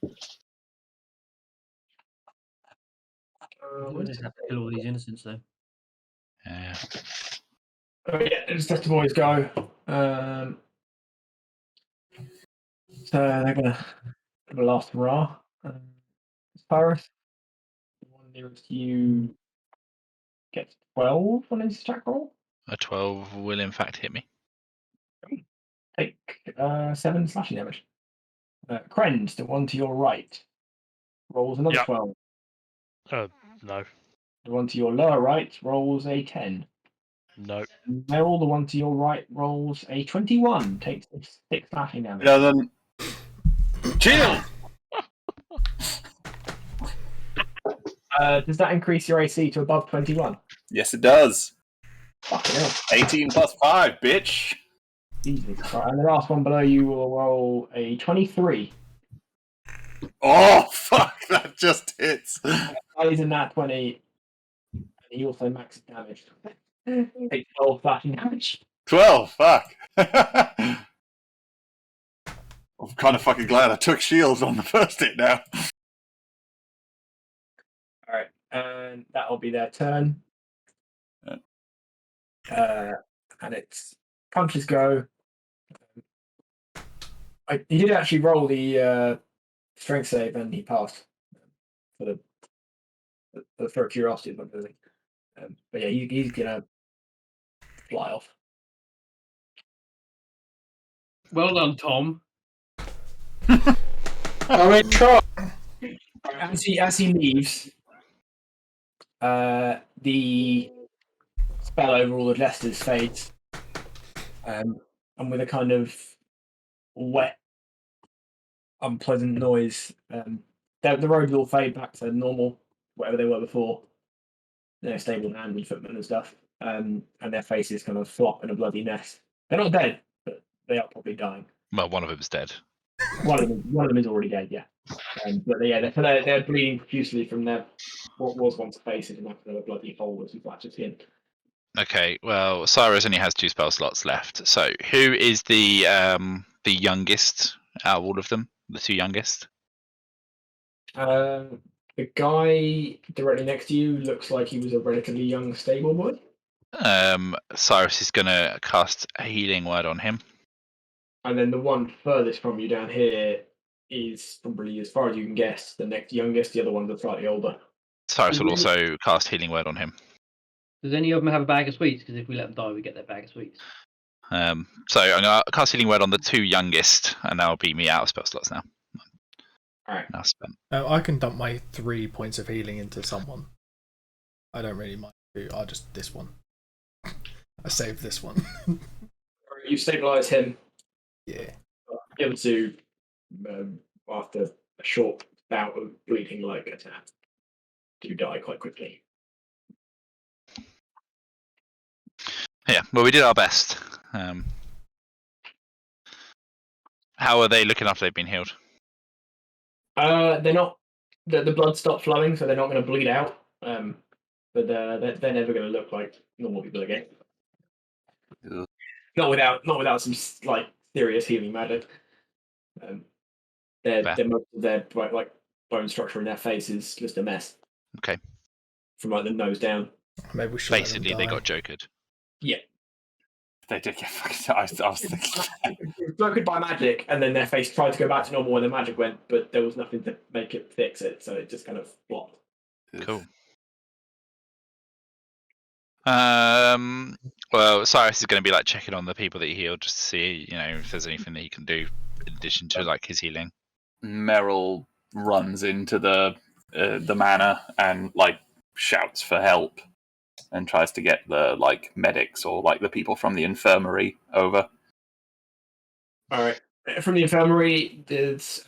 We'll just have to kill all these innocents, though. Yeah. Oh yeah, just let the boys go. So they're gonna last hurrah. Cyrus, the one nearest you gets 12 on his attack roll. A 12 will in fact hit me. Take 7 slashing damage. Krend, the one to your right, rolls another 12. No. The one to your lower right rolls a 10. No. Meryl, the one to your right, rolls a 21. Takes 6 slashing damage. Doesn't. Chill! Does that increase your AC to above 21? Yes, it does. Fucking hell. 18 plus 5, bitch. Jesus. Right, and the last one below you will roll a 23. Oh, fuck. That just hits. He's in that 20. And he also maxes damage. Takes 12 slashing damage. 12, fuck. I'm kind of fucking glad I took shields on the first hit now. Alright, and that'll be their turn. And it's punches go. He did actually roll the strength save and he passed for a curiosity. But yeah, he's gonna fly off. Well done, Tom. I mean, try. As he leaves, the spell over all of Leicester's fades, and with a kind of wet, unpleasant noise, the roads all fade back to normal, whatever they were before. Stable hand and footmen and stuff. and their faces kind of flop in a bloody mess. They're not dead, but they are probably dying. Well, one of them's dead. One of them is already dead, yeah. But yeah, they're bleeding profusely from their what was once faces, and that's another bloody hole with some flashes in. Okay, well, Cyrus only has 2 spell slots left. So, who is the youngest out of all of them? The 2 youngest? The guy directly next to you looks like he was a relatively young stable boy. Cyrus is gonna cast a healing word on him. And then the one furthest from you down here is probably, as far as you can guess, the next youngest. The other ones are slightly older. Cyrus will also cast healing word on him. Does any of them have a bag of sweets? Because if we let them die, we get their bag of sweets. So I'm gonna cast healing word on the 2 youngest, and that'll beat me out of spell slots now. Alright. Now spent. I can dump my 3 points of healing into someone. I don't really mind who. I'll just this one. I saved this one. You stabilise him. Yeah. The other 2, after a short bout of bleeding like attack, do die quite quickly. Yeah, well, we did our best. How are they looking after they've been healed? They're not. The blood stopped flowing, so they're not going to bleed out. But they're never going to look like normal people again. Ugh. Not without some like serious healing magic. Their most of their like bone structure in their face is just a mess. Okay. From like the nose down. Maybe we should. Basically, they got jokered. Yeah. They did get fucked. I was thinking. Broken by magic, and then their face tried to go back to normal when the magic went, but there was nothing to make it fix it, so it just kind of flopped. Cool. Well, Cyrus is going to be like checking on the people that he healed just to see, if there's anything that he can do in addition to like his healing. Merrill runs into the manor and like shouts for help and tries to get the like medics or like the people from the infirmary over. All right, from the infirmary, there's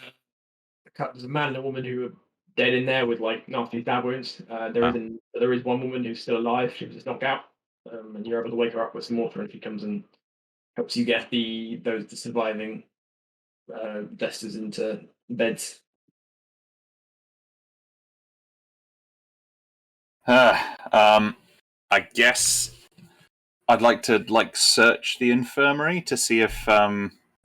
a man and a woman who are dead in there with like nasty stab wounds. There is one woman who's still alive. She was just knocked out, and you're able to wake her up with some water, and she comes and helps you get the surviving Desters into beds. I guess I'd like to like search the infirmary to see if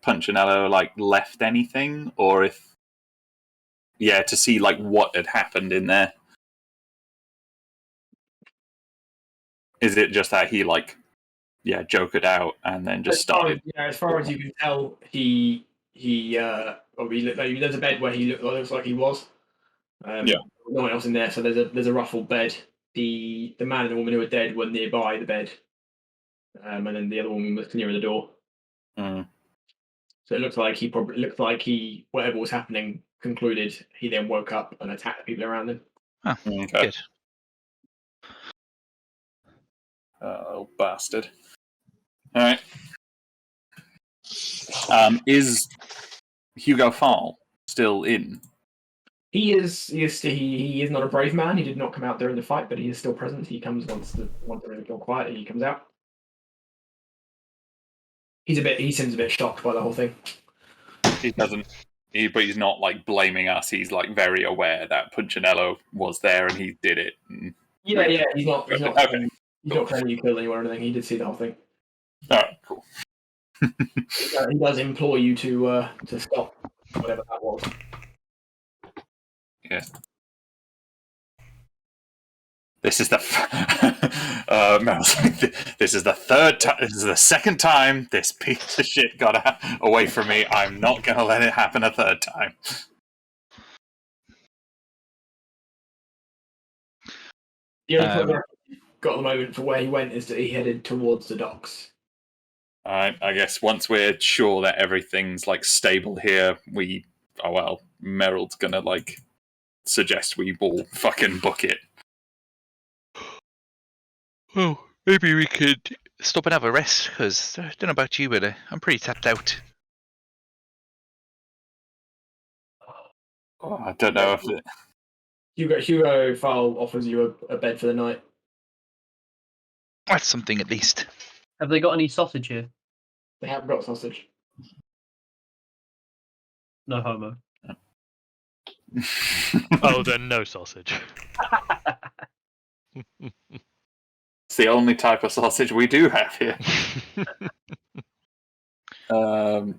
Punchinello like left anything, or if to see like what had happened in there. Is it just that he like jokered out and then just started? As far as you can tell, there's a bed where he looks like he was. No one else in there, so there's a ruffled bed. The man and the woman who were dead were nearby the bed, and then the other woman was near the door. Mm. So it looks like he whatever was happening concluded. He then woke up and attacked the people around him. Oh, okay. Good. Oh, bastard! All right. Is Hugo Fall still in? He is not a brave man. He did not come out during the fight, but he is still present. He comes once the ring gone quiet. He comes out. He seems a bit shocked by the whole thing. He doesn't. But he's not like blaming us. He's like very aware that Punchinello was there and he did it. Yeah. He's not claiming you killed anyone or anything. He did see the whole thing. All right, cool. He does implore you to stop whatever that was. Yeah. This is the this is the third time. This is the second time this piece of shit got away from me. I'm not gonna let it happen a third time. The only progress you've got at the moment for where he went is that he headed towards the docks. Alright, I guess once we're sure that everything's like stable here, Merrill's gonna like suggest we all fucking book it. Well, maybe we could stop and have a rest, because I don't know about you, but I'm pretty tapped out. Oh, I don't know if Hugo File offers you a bed for the night. That's something at least. Have they got any sausage here? They haven't got sausage. No homo. Oh, then no sausage. It's the only type of sausage we do have here.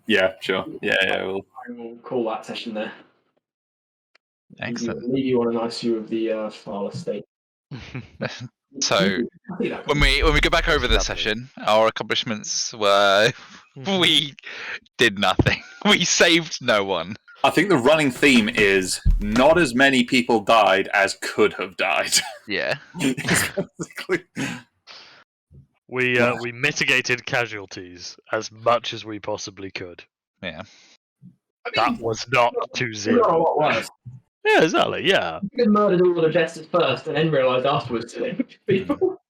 Yeah, sure. Yeah. We'll call that session there. Excellent. Leave you on a nice view of the Far estate. So when we go back over the session, our accomplishments were we did nothing. We saved no one. I think the running theme is not as many people died as could have died. Yeah. We mitigated casualties as much as we possibly could. Yeah. That was not too Not a zero. lot worse. Yeah, exactly. Yeah. You could murdered all the jesters first and then realised afterwards to people.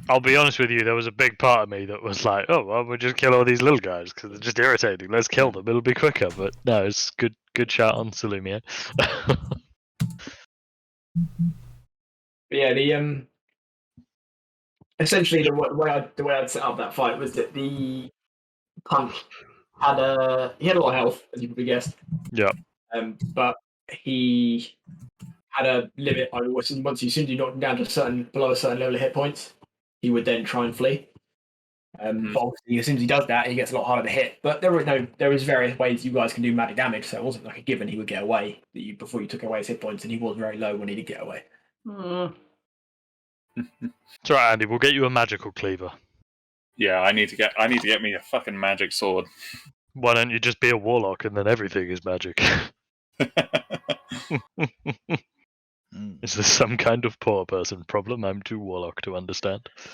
I'll be honest with you, there was a big part of me that was like, oh, well, we'll just kill all these little guys because they're just irritating. Let's kill them. It'll be quicker. But no, it's good shout on Salumia. But yeah, essentially the way I'd set up that fight was that the punk had a lot of health, as you probably guessed. Yeah. But he had a limit. Once you knocked him down to below a certain level of hit points, he would then try and flee. But obviously, as soon as he does that, he gets a lot harder to hit. But there is various ways you guys can do magic damage, so it wasn't like a given he would get away before you took away his hit points, and he was very low when he did get away. It's alright, Andy. We'll get you a magical cleaver. Yeah, I need to get me a fucking magic sword. Why don't you just be a warlock and then everything is magic? Is this some kind of poor person problem? I'm too warlock to understand.